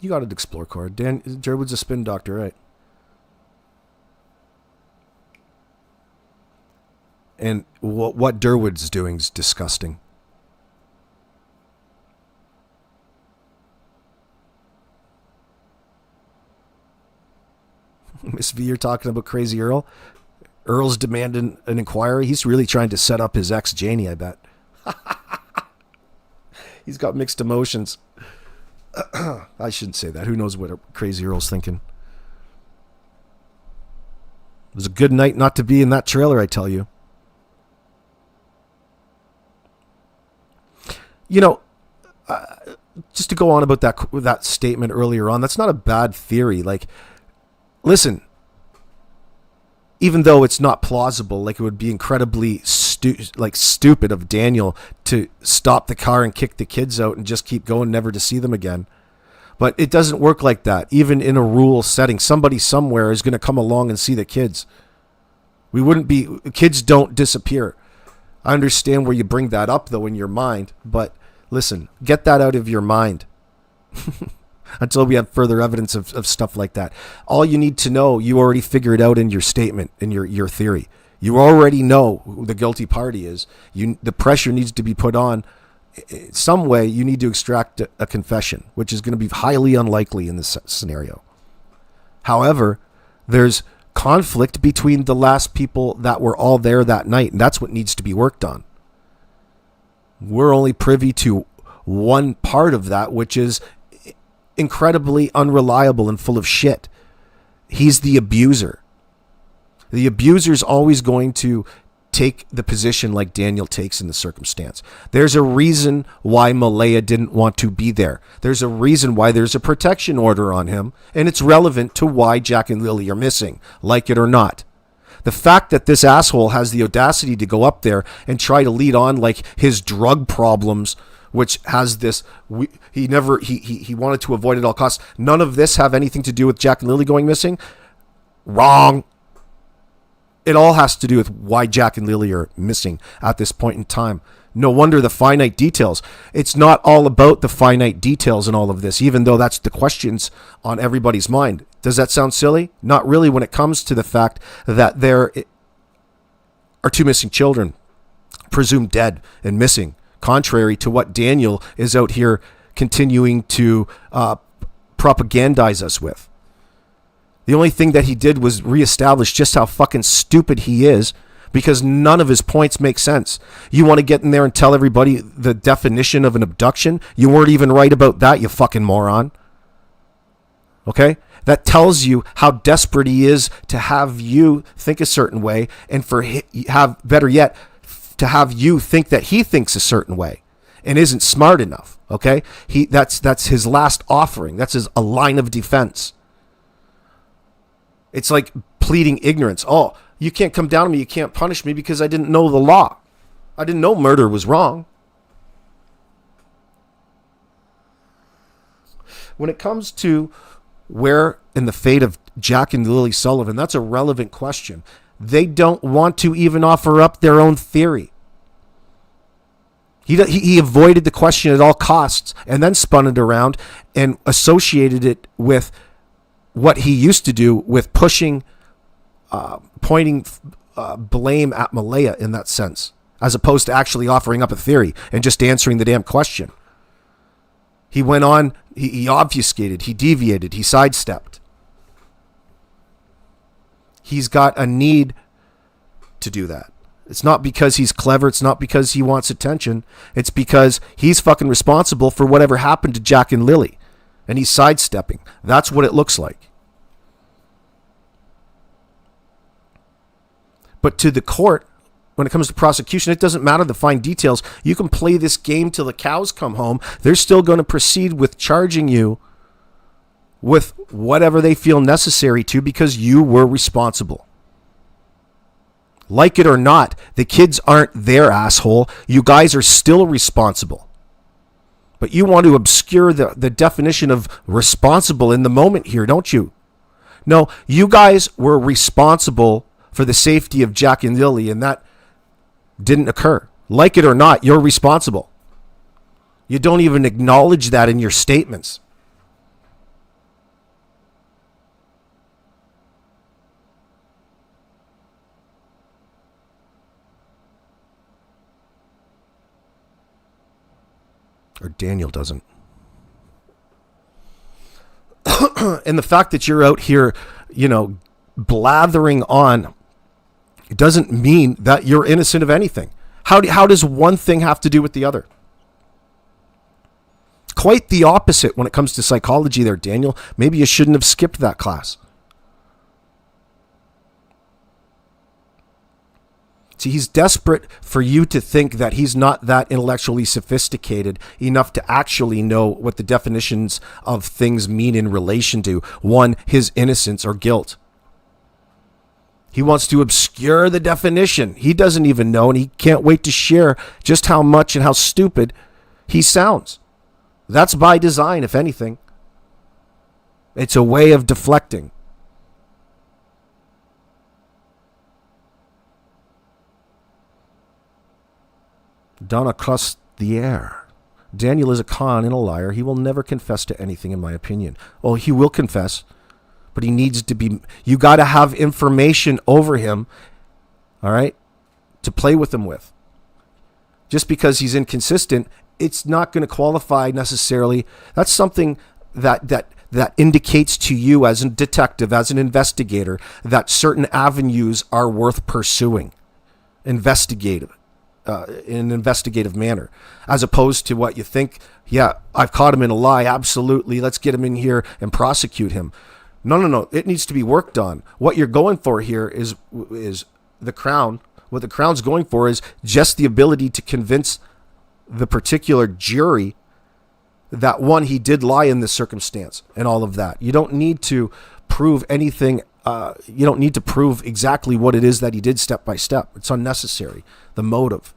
You got an Explore Corps. Jerwood's a spin doctor, right? And what Durwood's doing is disgusting. Miss V, you're talking about Crazy Earl? Earl's demanding an inquiry. He's really trying to set up his ex, Janie, I bet. He's got mixed emotions. I shouldn't say that. Who knows what Crazy Earl's thinking. It was a good night not to be in that trailer, I tell you. You know, just to go on about that statement earlier on, that's not a bad theory. Like, listen, even though it's not plausible, like it would be incredibly stupid of Daniel to stop the car and kick the kids out and just keep going, never to see them again. But it doesn't work like that. Even in a rural setting, somebody somewhere is going to come along and see the kids. Kids don't disappear. I understand where you bring that up, though, in your mind. But listen, get that out of your mind until we have further evidence of stuff like that. All you need to know, you already figured out in your statement, in your theory. You already know who the guilty party is. The pressure needs to be put on. Some way you need to extract a confession, which is going to be highly unlikely in this scenario. However, there's conflict between the last people that were all there that night, and that's what needs to be worked on. We're only privy to one part of that, which is incredibly unreliable and full of shit. He's the abuser. The abuser's always going to take the position like Daniel takes in the circumstance. There's a reason why Malaya didn't want to be there. There's a reason why there's a protection order on him, and it's relevant to why Jack and Lily are missing, like it or not. The fact that this asshole has the audacity to go up there and try to lead on like his drug problems, which has this, he wanted to avoid at all costs. None of this have anything to do with Jack and Lily going missing. Wrong. It all has to do with why Jack and Lily are missing at this point in time. No wonder the finite details. It's not all about the finite details in all of this, even though that's the questions on everybody's mind. Does that sound silly? Not really when it comes to the fact that there are 2 missing children, presumed dead and missing, contrary to what Daniel is out here continuing to propagandize us with. The only thing that he did was reestablish just how fucking stupid he is, because none of his points make sense. You want to get in there and tell everybody the definition of an abduction? You weren't even right about that, you fucking moron. Okay? That tells you how desperate he is to have you think a certain way, and better yet, to have you think that he thinks a certain way and isn't smart enough. Okay? That's his last offering. That's a line of defense. It's like pleading ignorance. Oh, you can't come down on me, you can't punish me because I didn't know the law. I didn't know murder was wrong. When it comes to where in the fate of Jack and Lily Sullivan, that's a relevant question. They don't want to even offer up their own theory. He avoided the question at all costs and then spun it around and associated it with what he used to do with pointing blame at Malaya in that sense, as opposed to actually offering up a theory and just answering the damn question. He went on, he obfuscated, he deviated, he sidestepped. He's got a need to do that. It's not because he's clever, it's not because he wants attention, it's because he's fucking responsible for whatever happened to Jack and Lily. And he's sidestepping. That's what it looks like. But to the court, when it comes to prosecution, it doesn't matter the fine details. You can play this game till the cows come home. They're still going to proceed with charging you with whatever they feel necessary to, because you were responsible. Like it or not, the kids aren't their asshole. You guys are still responsible. But you want to obscure the definition of responsible in the moment here, don't you? No, you guys were responsible for the safety of Jack and Lily, and that didn't occur. Like it or not, you're responsible. You don't even acknowledge that in your statements. Or Daniel doesn't. And the fact that you're out here, blathering on, it doesn't mean that you're innocent of anything. How does one thing have to do with the other? Quite the opposite when it comes to psychology there, Daniel. Maybe you shouldn't have skipped that class. See, he's desperate for you to think that he's not that intellectually sophisticated enough to actually know what the definitions of things mean in relation to, one, his innocence or guilt. He wants to obscure the definition. He doesn't even know, and he can't wait to share just how much and how stupid he sounds. That's by design, if anything. It's a way of deflecting. Down across the air. Daniel is a con and a liar. He will never confess to anything, in my opinion. Oh, he will confess, but he needs to be... You got to have information over him, all right, to play with him with. Just because he's inconsistent, it's not going to qualify necessarily. That's something that indicates to you as a detective, as an investigator, that certain avenues are worth pursuing. Investigative. In an investigative manner, as opposed to what you think, yeah, I've caught him in a lie, absolutely, let's get him in here and prosecute him. No, it needs to be worked on. What you're going for here is the Crown. What the Crown's going for is just the ability to convince the particular jury that, one, he did lie in this circumstance and all of that. You don't need to prove anything. You don't need to prove exactly what it is that he did step by step. It's unnecessary. The motive.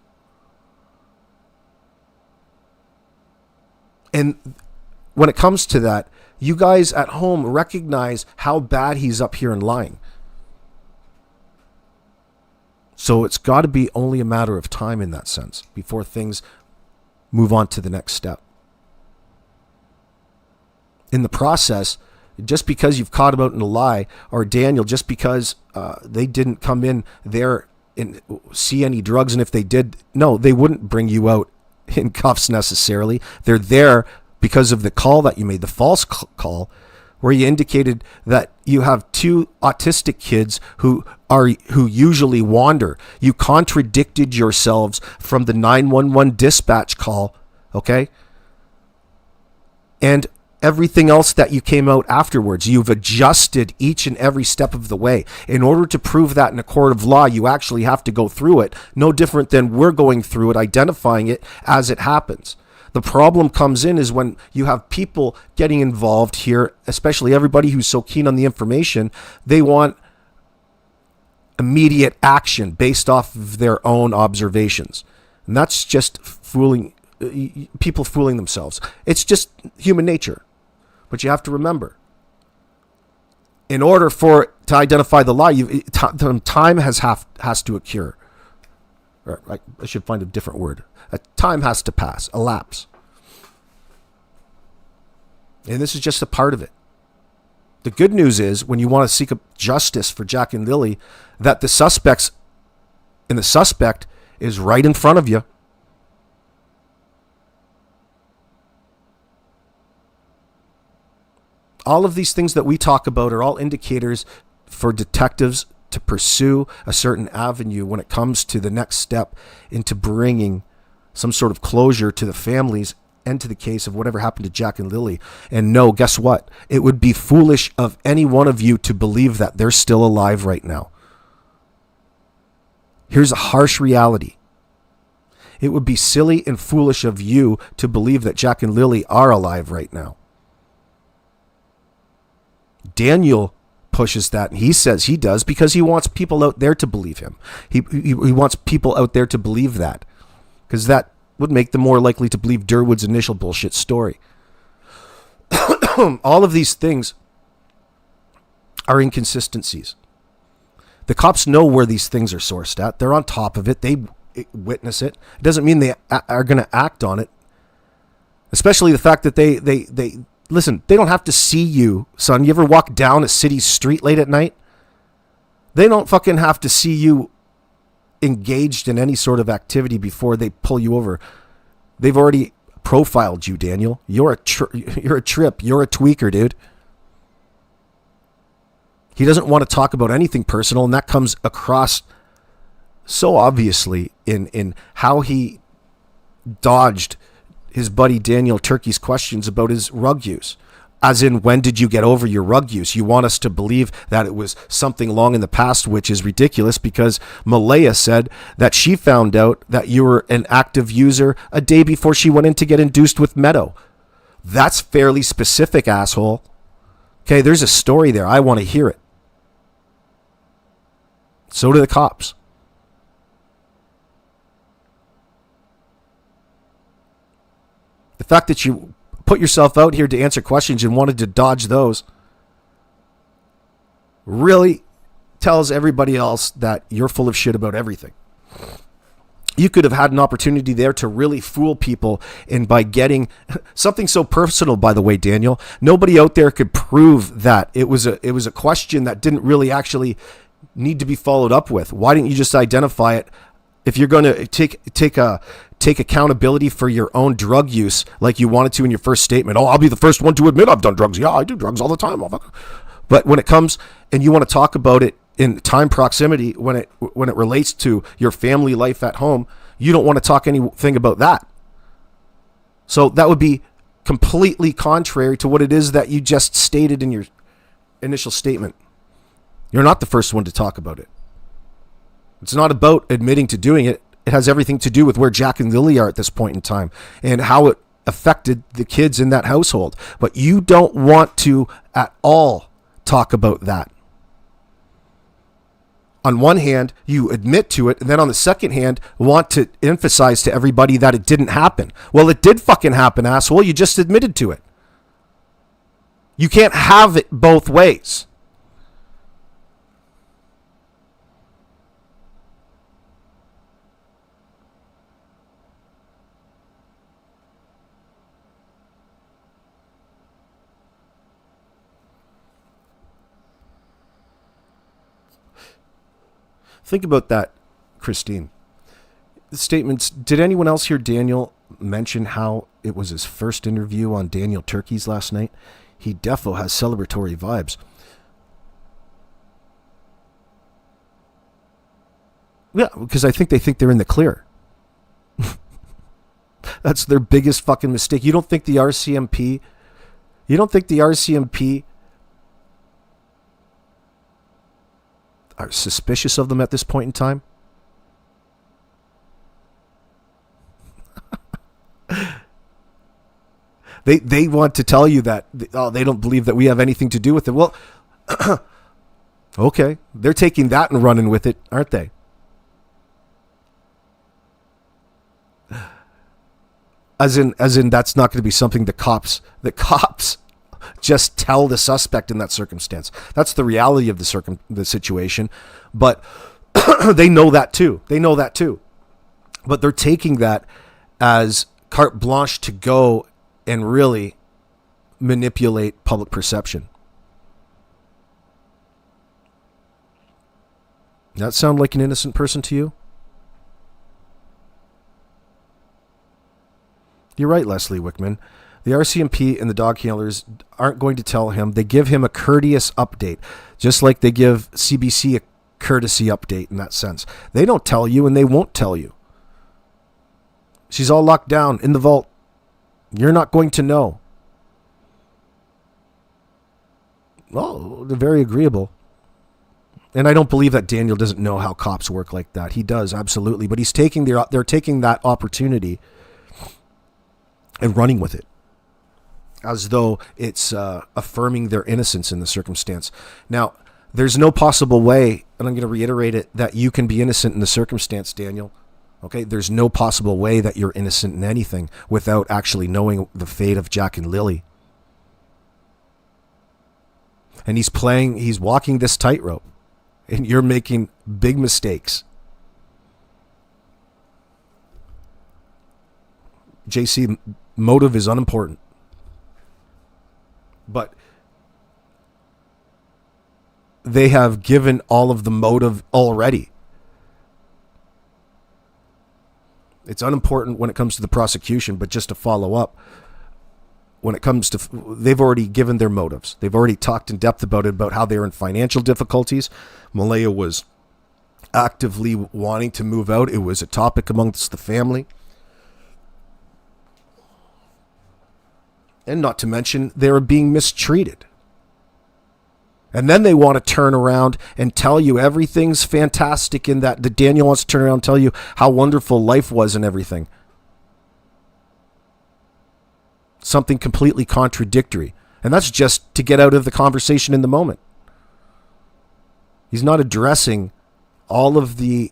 And when it comes to that, you guys at home recognize how bad he's up here and lying. So it's got to be only a matter of time in that sense before things move on to the next step. In the process, Just because you've caught them out in a lie, or Daniel, just because they didn't come in there and see any drugs, and if they did, no, they wouldn't bring you out in cuffs necessarily. They're there because of the call that you made, the false call, where you indicated that you have two autistic kids who usually wander. You contradicted yourselves from the 911 dispatch call, okay? And everything else that you came out afterwards, you've adjusted each and every step of the way. In order to prove that in a court of law, you actually have to go through it, no different than we're going through it, identifying it as it happens. The problem comes in is when you have people getting involved here, especially everybody who's so keen on the information, they want immediate action based off of their own observations. And that's just people fooling themselves. It's just human nature. But you have to remember, in order to identify the lie, time has to occur. Or I should find a different word. Time has to pass, elapse. And this is just a part of it. The good news is, when you want to seek justice for Jack and Lily, that the suspect is right in front of you. All of these things that we talk about are all indicators for detectives to pursue a certain avenue when it comes to the next step into bringing some sort of closure to the families and to the case of whatever happened to Jack and Lily. And no, guess what? It would be foolish of any one of you to believe that they're still alive right now. Here's a harsh reality. It would be silly and foolish of you to believe that Jack and Lily are alive right now. Daniel pushes that, and he says he does because he wants people out there to believe him. He wants people out there to believe that, because that would make them more likely to believe Durwood's initial bullshit story. All of these things are inconsistencies. The cops know where these things are sourced at. They're on top of it. They witness it. It doesn't mean they are going to act on it. Especially the fact that they listen, they don't have to see you, son. You ever walk down a city street late at night? They don't fucking have to see you engaged in any sort of activity before they pull you over. They've already profiled you, Daniel. You're a trip. You're a tweaker, dude. He doesn't want to talk about anything personal, and that comes across so obviously in how he dodged his buddy Daniel Turkey's questions about his rug use. As in, when did you get over your rug use? You want us to believe that it was something long in the past, which is ridiculous because Malaya said that she found out that you were an active user a day before she went in to get induced with Meadow. That's fairly specific, asshole. Okay, there's a story there. I want to hear it. So do the cops. The fact that you put yourself out here to answer questions and wanted to dodge those really tells everybody else that you're full of shit about everything. You could have had an opportunity there to really fool people, and by getting something so personal, by the way, Daniel, nobody out there could prove that it was a question that didn't really actually need to be followed up with. Why didn't you just identify it? If you're going to take accountability for your own drug use like you wanted to in your first statement. Oh, I'll be the first one to admit I've done drugs. Yeah, I do drugs all the time. But when it comes and you want to talk about it in time proximity, when it relates to your family life at home, you don't want to talk anything about that. So that would be completely contrary to what it is that you just stated in your initial statement. You're not the first one to talk about it. It's not about admitting to doing it. It has everything to do with where Jack and Lily are at this point in time and how it affected the kids in that household. But you don't want to at all talk about that. On one hand, you admit to it, and then on the second hand, want to emphasize to everybody that it didn't happen. Well, it did fucking happen, asshole. You just admitted to it. You can't have it both ways. Think about that, Christine. The statements, did anyone else hear Daniel mention how it was his first interview on Daniel Turkey's last night? He defo has celebratory vibes. Yeah, because I think they think they're in the clear. That's their biggest fucking mistake. You don't think the RCMP are suspicious of them at this point in time? They want to tell you that they don't believe that we have anything to do with it. Well, okay, they're taking that and running with it, aren't they? As in that's not going to be something the cops just tell the suspect in that circumstance. That's the reality of the situation, but they know that too. But they're taking that as carte blanche to go and really manipulate public perception. Does that sound like an innocent person to you? You're right, Leslie Wickman. The RCMP and the dog handlers aren't going to tell him. They give him a courteous update, just like they give CBC a courtesy update in that sense. They don't tell you, and they won't tell you. She's all locked down in the vault. You're not going to know. Well, they're very agreeable. And I don't believe that Daniel doesn't know how cops work like that. He does, absolutely. But they're taking that opportunity and running with it as though it's affirming their innocence in the circumstance. Now, there's no possible way, and I'm going to reiterate it, that you can be innocent in the circumstance, Daniel. Okay? There's no possible way that you're innocent in anything without actually knowing the fate of Jack and Lily. And he's walking this tightrope, and you're making big mistakes. JC, motive is unimportant. But they have given all of the motive already. It's unimportant when it comes to the prosecution, but just to follow up, when it comes to, they've already given their motives. They've already talked in depth about it, about how they were in financial difficulties. Malaya was actively wanting to move out. It was a topic amongst the family. And not to mention, they were being mistreated. And then they want to turn around and tell you everything's fantastic in that. Daniel wants to turn around and tell you how wonderful life was and everything. Something completely contradictory. And that's just to get out of the conversation in the moment. He's not addressing all of the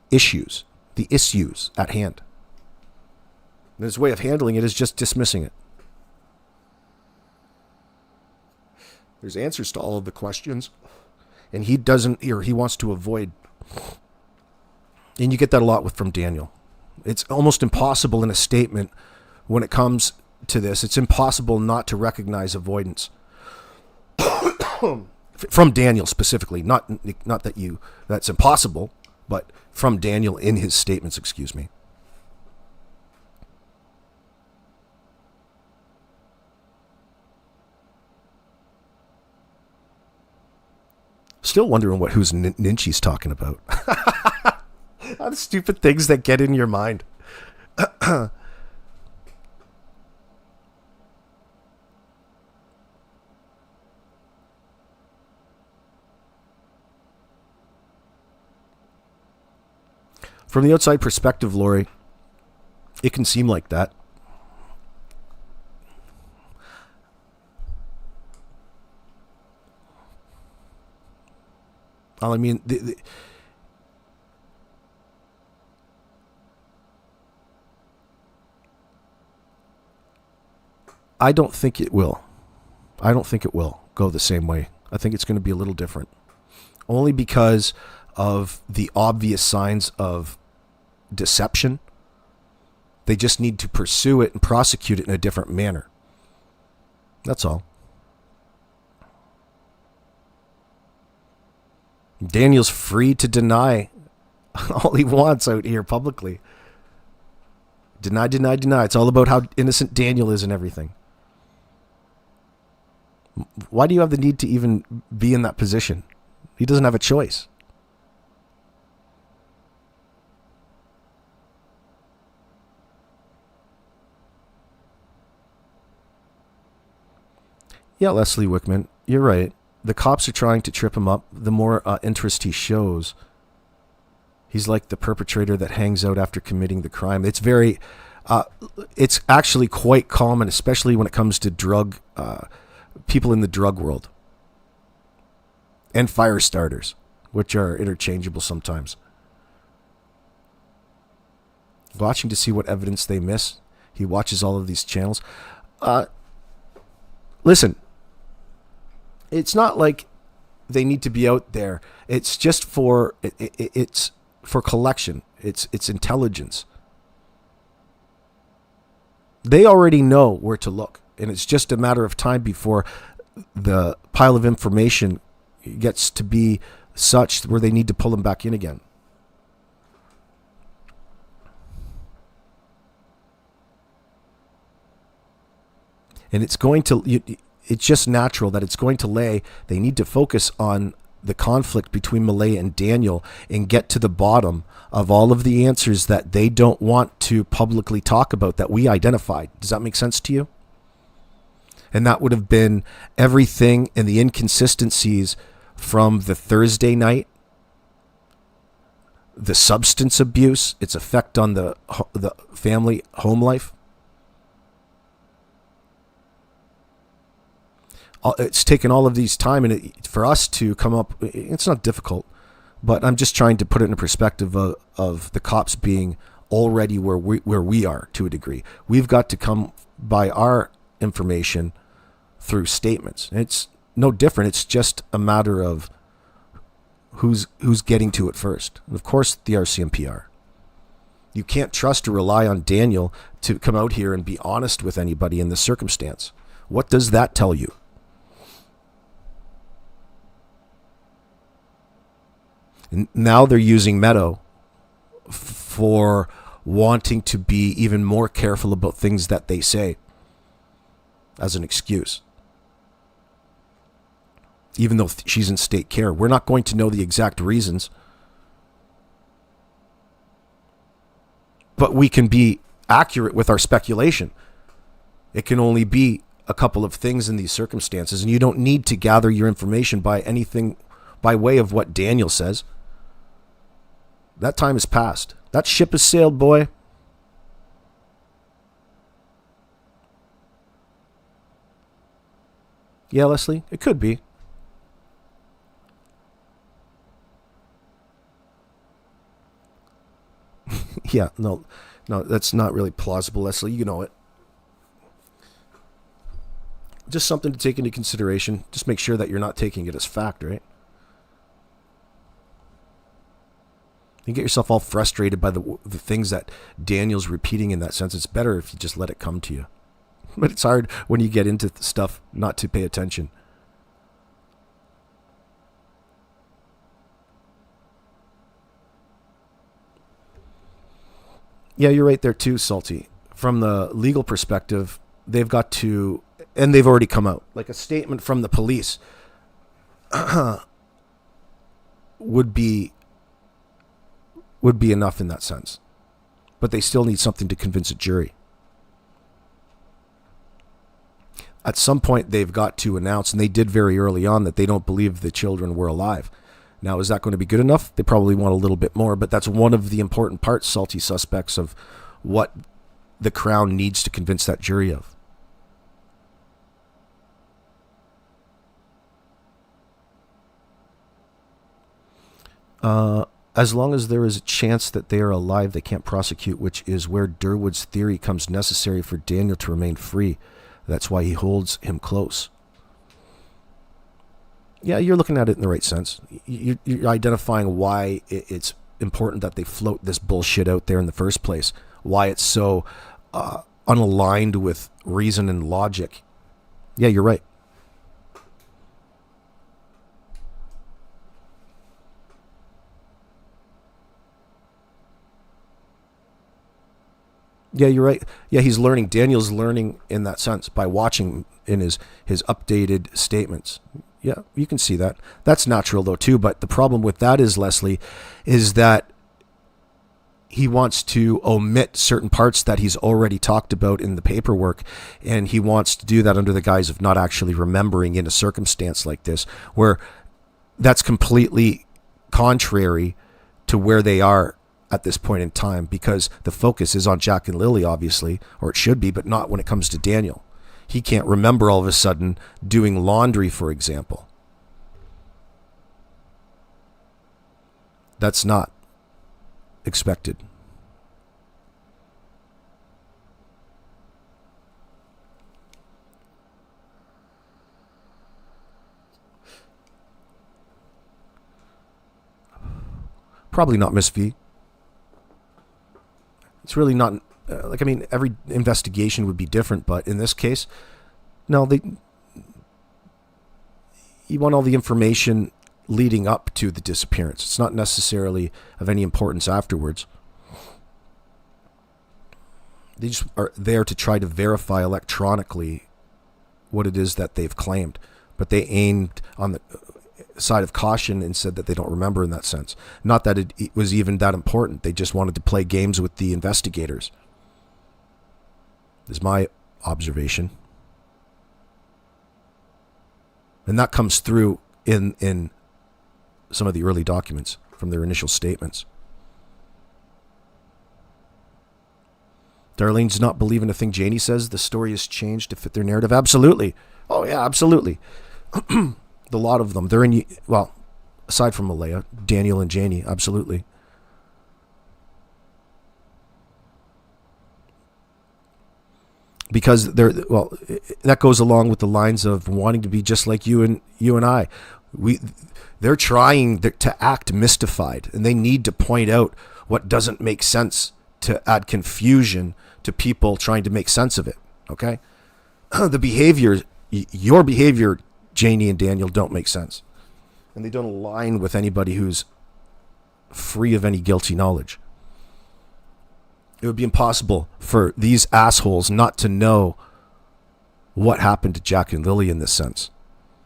issues at hand. And his way of handling it is just dismissing it. There's answers to all of the questions, and he wants to avoid. And you get that a lot from Daniel. It's almost impossible in a statement when it comes to this. It's impossible not to recognize avoidance. From Daniel specifically, not that that's impossible, but from Daniel in his statements, excuse me. Still wondering who's Ninchi's talking about. All the stupid things that get in your mind. From the outside perspective, Lori, it can seem like that. I mean, I don't think it will. I don't think it will go the same way. I think it's going to be a little different. Only because of the obvious signs of deception. They just need to pursue it and prosecute it in a different manner. That's all. Daniel's free to deny all he wants out here publicly. Deny, deny, deny. It's all about how innocent Daniel is and everything. Why do you have the need to even be in that position? He doesn't have a choice. Yeah, Leslie Wickman, you're right. The cops are trying to trip him up. The more interest he shows, he's like the perpetrator that hangs out after committing the crime. It's very, it's actually quite common, especially when it comes to people in the drug world. And fire starters, which are interchangeable sometimes. Watching to see what evidence they miss. He watches all of these channels. Listen, it's not like they need to be out there. It's just for it's for collection. It's intelligence. They already know where to look, and it's just a matter of time before the pile of information gets to be such where they need to pull them back in again. And it's going to, it's just natural that it's going to they need to focus on the conflict between Malaya and Daniel and get to the bottom of all of the answers that they don't want to publicly talk about that we identified. Does that make sense to you? And that would have been everything and the inconsistencies from the Thursday night, the substance abuse, its effect on the family home life. It's taken all of these time and for us to come up. It's not difficult, but I'm just trying to put it in a perspective of the cops being already where we are to a degree. We've got to come by our information through statements. It's no different. It's just a matter of who's getting to it first. And of course, the RCMP. You can't trust or rely on Daniel to come out here and be honest with anybody in this circumstance. What does that tell you? And now they're using Meadow for wanting to be even more careful about things that they say as an excuse. Even though she's in state care. We're not going to know the exact reasons. But we can be accurate with our speculation. It can only be a couple of things in these circumstances, and you don't need to gather your information by anything by way of what Daniel says. That time has passed. That ship has sailed, boy. Yeah, Leslie, it could be. Yeah, no, that's not really plausible, Leslie. You know it. Just something to take into consideration. Just make sure that you're not taking it as fact, right? You get yourself all frustrated by the things that Daniel's repeating in that sense. It's better if you just let it come to you. But it's hard when you get into stuff not to pay attention. Yeah, you're right there too, Salty. From the legal perspective, they've got to, and they've already come out, like a statement from the police would be enough in that sense. But they still need something to convince a jury. At some point, they've got to announce, and they did very early on, that they don't believe the children were alive. Now, is that going to be good enough? They probably want a little bit more, but that's one of the important parts, Salty Suspects, of what the Crown needs to convince that jury of. As long as there is a chance that they are alive, they can't prosecute, which is where Durwood's theory comes necessary for Daniel to remain free. That's why he holds him close. Yeah, you're looking at it in the right sense. You're identifying why it's important that they float this bullshit out there in the first place. Why it's so unaligned with reason and logic. Yeah, you're right. Yeah, you're right. Yeah, he's learning. Daniel's learning in that sense by watching in his updated statements. Yeah, you can see that. That's natural though too. But the problem with that is, Leslie, is that he wants to omit certain parts that he's already talked about in the paperwork, and he wants to do that under the guise of not actually remembering in a circumstance like this, where that's completely contrary to where they are at this point in time, because the focus is on Jack and Lily, obviously, or it should be, but not when it comes to Daniel. He can't remember all of a sudden doing laundry, for example. That's not expected. Probably not, Miss V. It's really not like, I mean, every investigation would be different, but in this case, no, you want all the information leading up to the disappearance. It's not necessarily of any importance afterwards. They just are there to try to verify electronically what it is that they've claimed, but they aimed on the side of caution and said that they don't remember in that sense. Not that it was even that important. They just wanted to play games with the investigators, is my observation. And that comes through in some of the early documents from their initial statements. Darlene does not believe in a thing Janie says. The story is changed to fit their narrative. Absolutely. Oh, yeah, absolutely. The lot of them. They're in, well, aside from Malaya, Daniel and Janie, absolutely. Because they're, well, that goes along with the lines of wanting to be just like you and I. They're trying to act mystified, and they need to point out what doesn't make sense to add confusion to people trying to make sense of it. Okay, the behavior, your behavior, Janie and Daniel, don't make sense, and they don't align with anybody who's free of any guilty knowledge. It would be impossible for these assholes not to know what happened to Jack and Lily in this sense.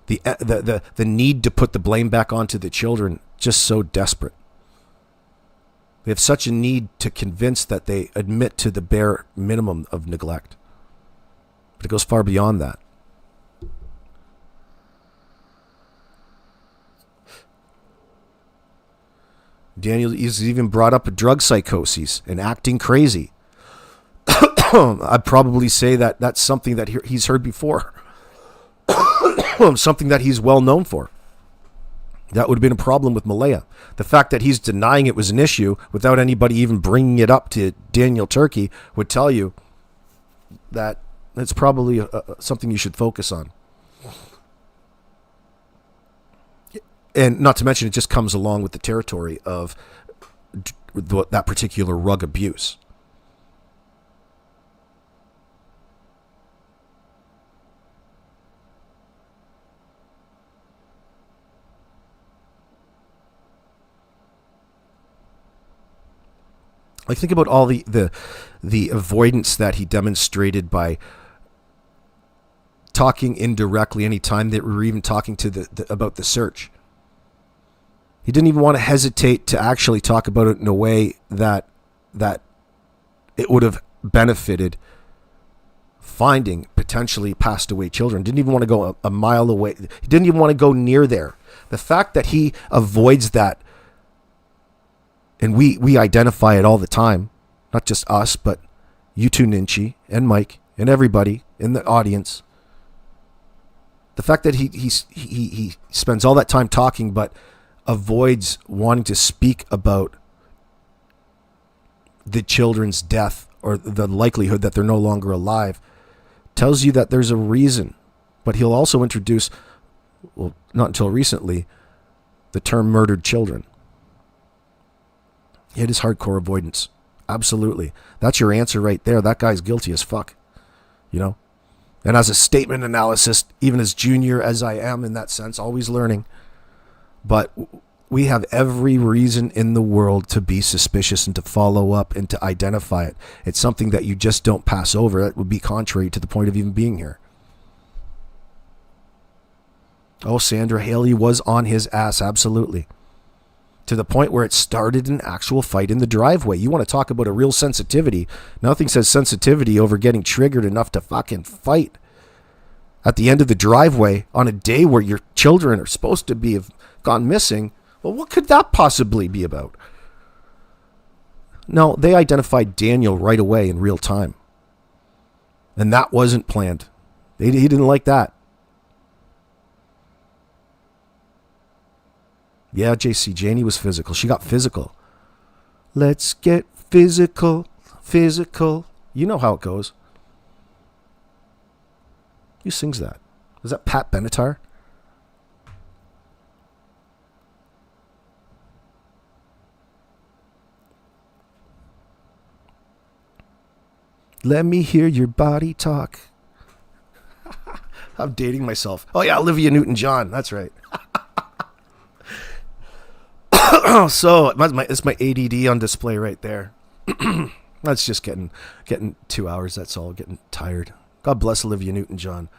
The need to put the blame back onto the children, just so desperate. They have such a need to convince that they admit to the bare minimum of neglect. But it goes far beyond that. Daniel is even brought up a drug psychosis and acting crazy. I'd probably say that that's something that he's heard before. Something that he's well known for. That would have been a problem with Malaya. The fact that he's denying it was an issue without anybody even bringing it up to Daniel Turkey would tell you that it's probably something you should focus on. And not to mention, it just comes along with the territory of that particular rug abuse. Like, think about all the avoidance that he demonstrated by talking indirectly any time that we were even talking to about the search. He didn't even want to hesitate to actually talk about it in a way that it would have benefited finding potentially passed away children. Didn't even want to go a mile away. He didn't even want to go near there. The fact that he avoids that, and we identify it all the time, not just us, but you too, Ninchi, and Mike, and everybody in the audience. The fact that he spends all that time talking, but avoids wanting to speak about the children's death or the likelihood that they're no longer alive tells you that there's a reason. But he'll also introduce, well, not until recently, the term murdered children. It is hardcore avoidance. Absolutely. That's your answer right there. That guy's guilty as fuck. You know? And as a statement analysis, even as junior as I am in that sense, always learning, but we have every reason in the world to be suspicious and to follow up and to identify it. It's something that you just don't pass over. That would be contrary to the point of even being here. Oh, Sandra Haley was on his ass, absolutely. To the point where it started an actual fight in the driveway. You want to talk about a real sensitivity. Nothing says sensitivity over getting triggered enough to fucking fight at the end of the driveway on a day where your children are supposed to have gone missing. Well, what could that possibly be about? No, they identified Daniel right away in real time. And that wasn't planned. He didn't like that. Yeah, JC, Janie was physical. She got physical. Let's get physical, physical. You know how it goes. Who sings that? Is that Pat Benatar? Let me hear your body talk. I'm dating myself. Oh yeah, Olivia Newton-John. That's right. So it's my ADD on display right there. That's just getting 2 hours. That's all. Getting tired. God bless Olivia Newton-John.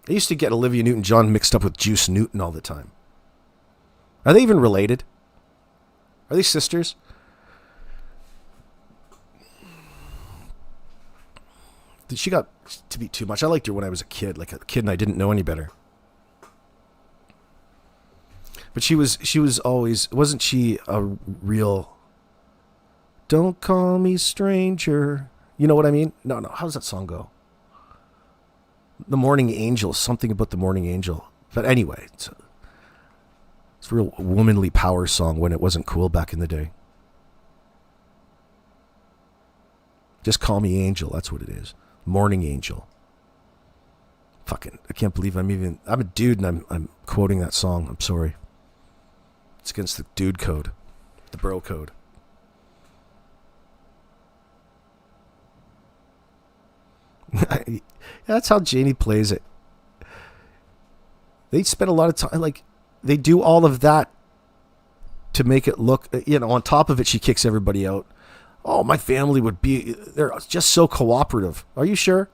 I used to get Olivia Newton-John mixed up with Juice Newton all the time. Are they even related? Are they sisters? She got to be too much. I liked her when I was a kid, and I didn't know any better. But she was always, wasn't she a real, don't call me stranger. You know what I mean? No. How does that song go? The Morning Angel, something about the Morning Angel. But anyway, it's a real womanly power song when it wasn't cool back in the day. Just call me Angel, that's what it is. Morning Angel. Fucking, I can't believe I'm a dude and I'm quoting that song. I'm sorry. It's against the dude code, the bro code. That's how Janie plays it. They spend a lot of time, they do all of that to make it look, on top of it, she kicks everybody out. Oh, my family they're just so cooperative. Are you sure?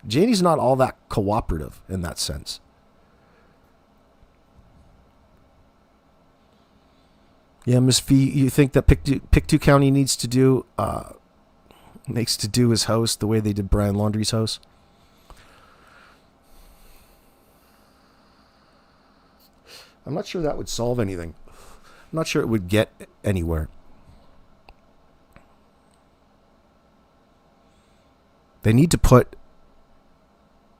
Janie's not all that cooperative in that sense. Yeah, Miss Fee, you think that Pictou County needs to do his house the way they did Brian Laundrie's house? I'm not sure that would solve anything. I'm not sure it would get anywhere. They need to put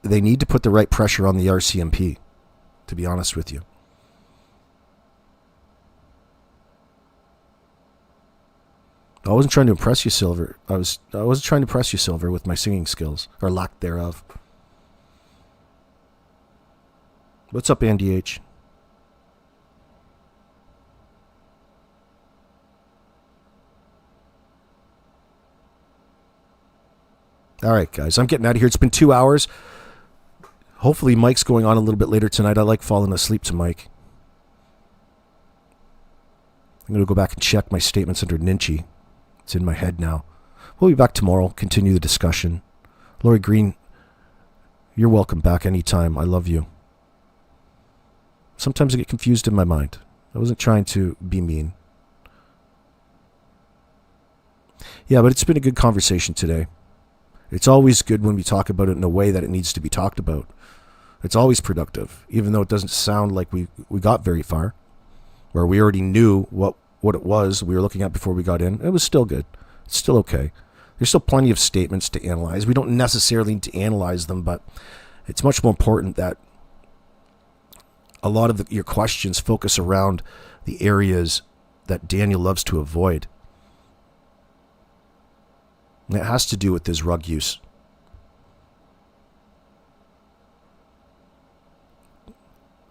the right pressure on the RCMP, to be honest with you. I wasn't trying to impress you, Silver. I wasn't trying to impress you, Silver, with my singing skills, or lack thereof. What's up, Andy H? All right, guys, I'm getting out of here. It's been 2 hours. Hopefully Mike's going on a little bit later tonight. I like falling asleep to Mike. I'm going to go back and check my statements under Ninchi. It's in my head now. We'll be back tomorrow. Continue the discussion. Lori Green, you're welcome back anytime. I love you. Sometimes I get confused in my mind. I wasn't trying to be mean. Yeah, but it's been a good conversation today. It's always good when we talk about it in a way that it needs to be talked about. It's always productive, even though it doesn't sound like we got very far, where we already knew what it was we were looking at before we got in. It was still good. It's still okay. There's still plenty of statements to analyze. We don't necessarily need to analyze them, but it's much more important that a lot of your questions focus around the areas that Daniel loves to avoid. And it has to do with his rug use.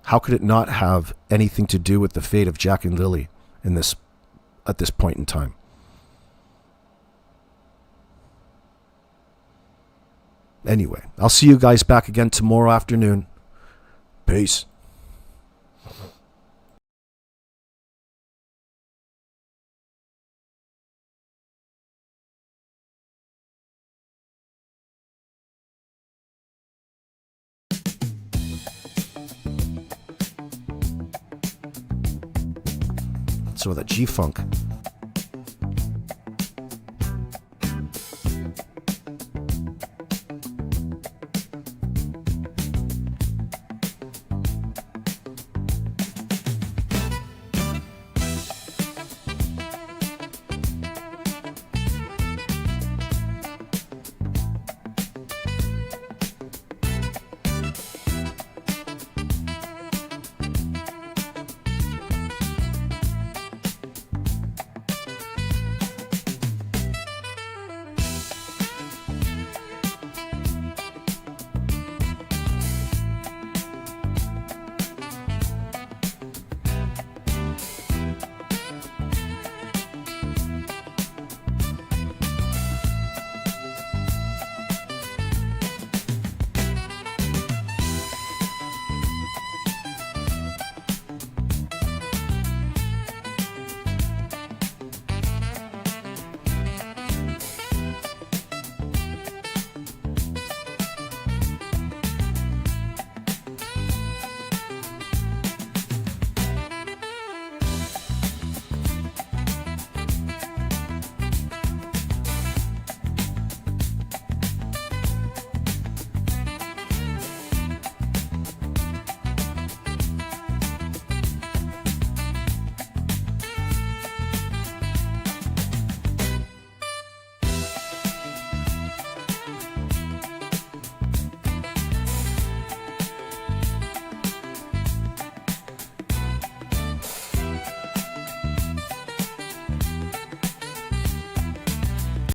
How could it not have anything to do with the fate of Jack and Lily at this point in time? Anyway, I'll see you guys back again tomorrow afternoon. Peace. So that G-funk.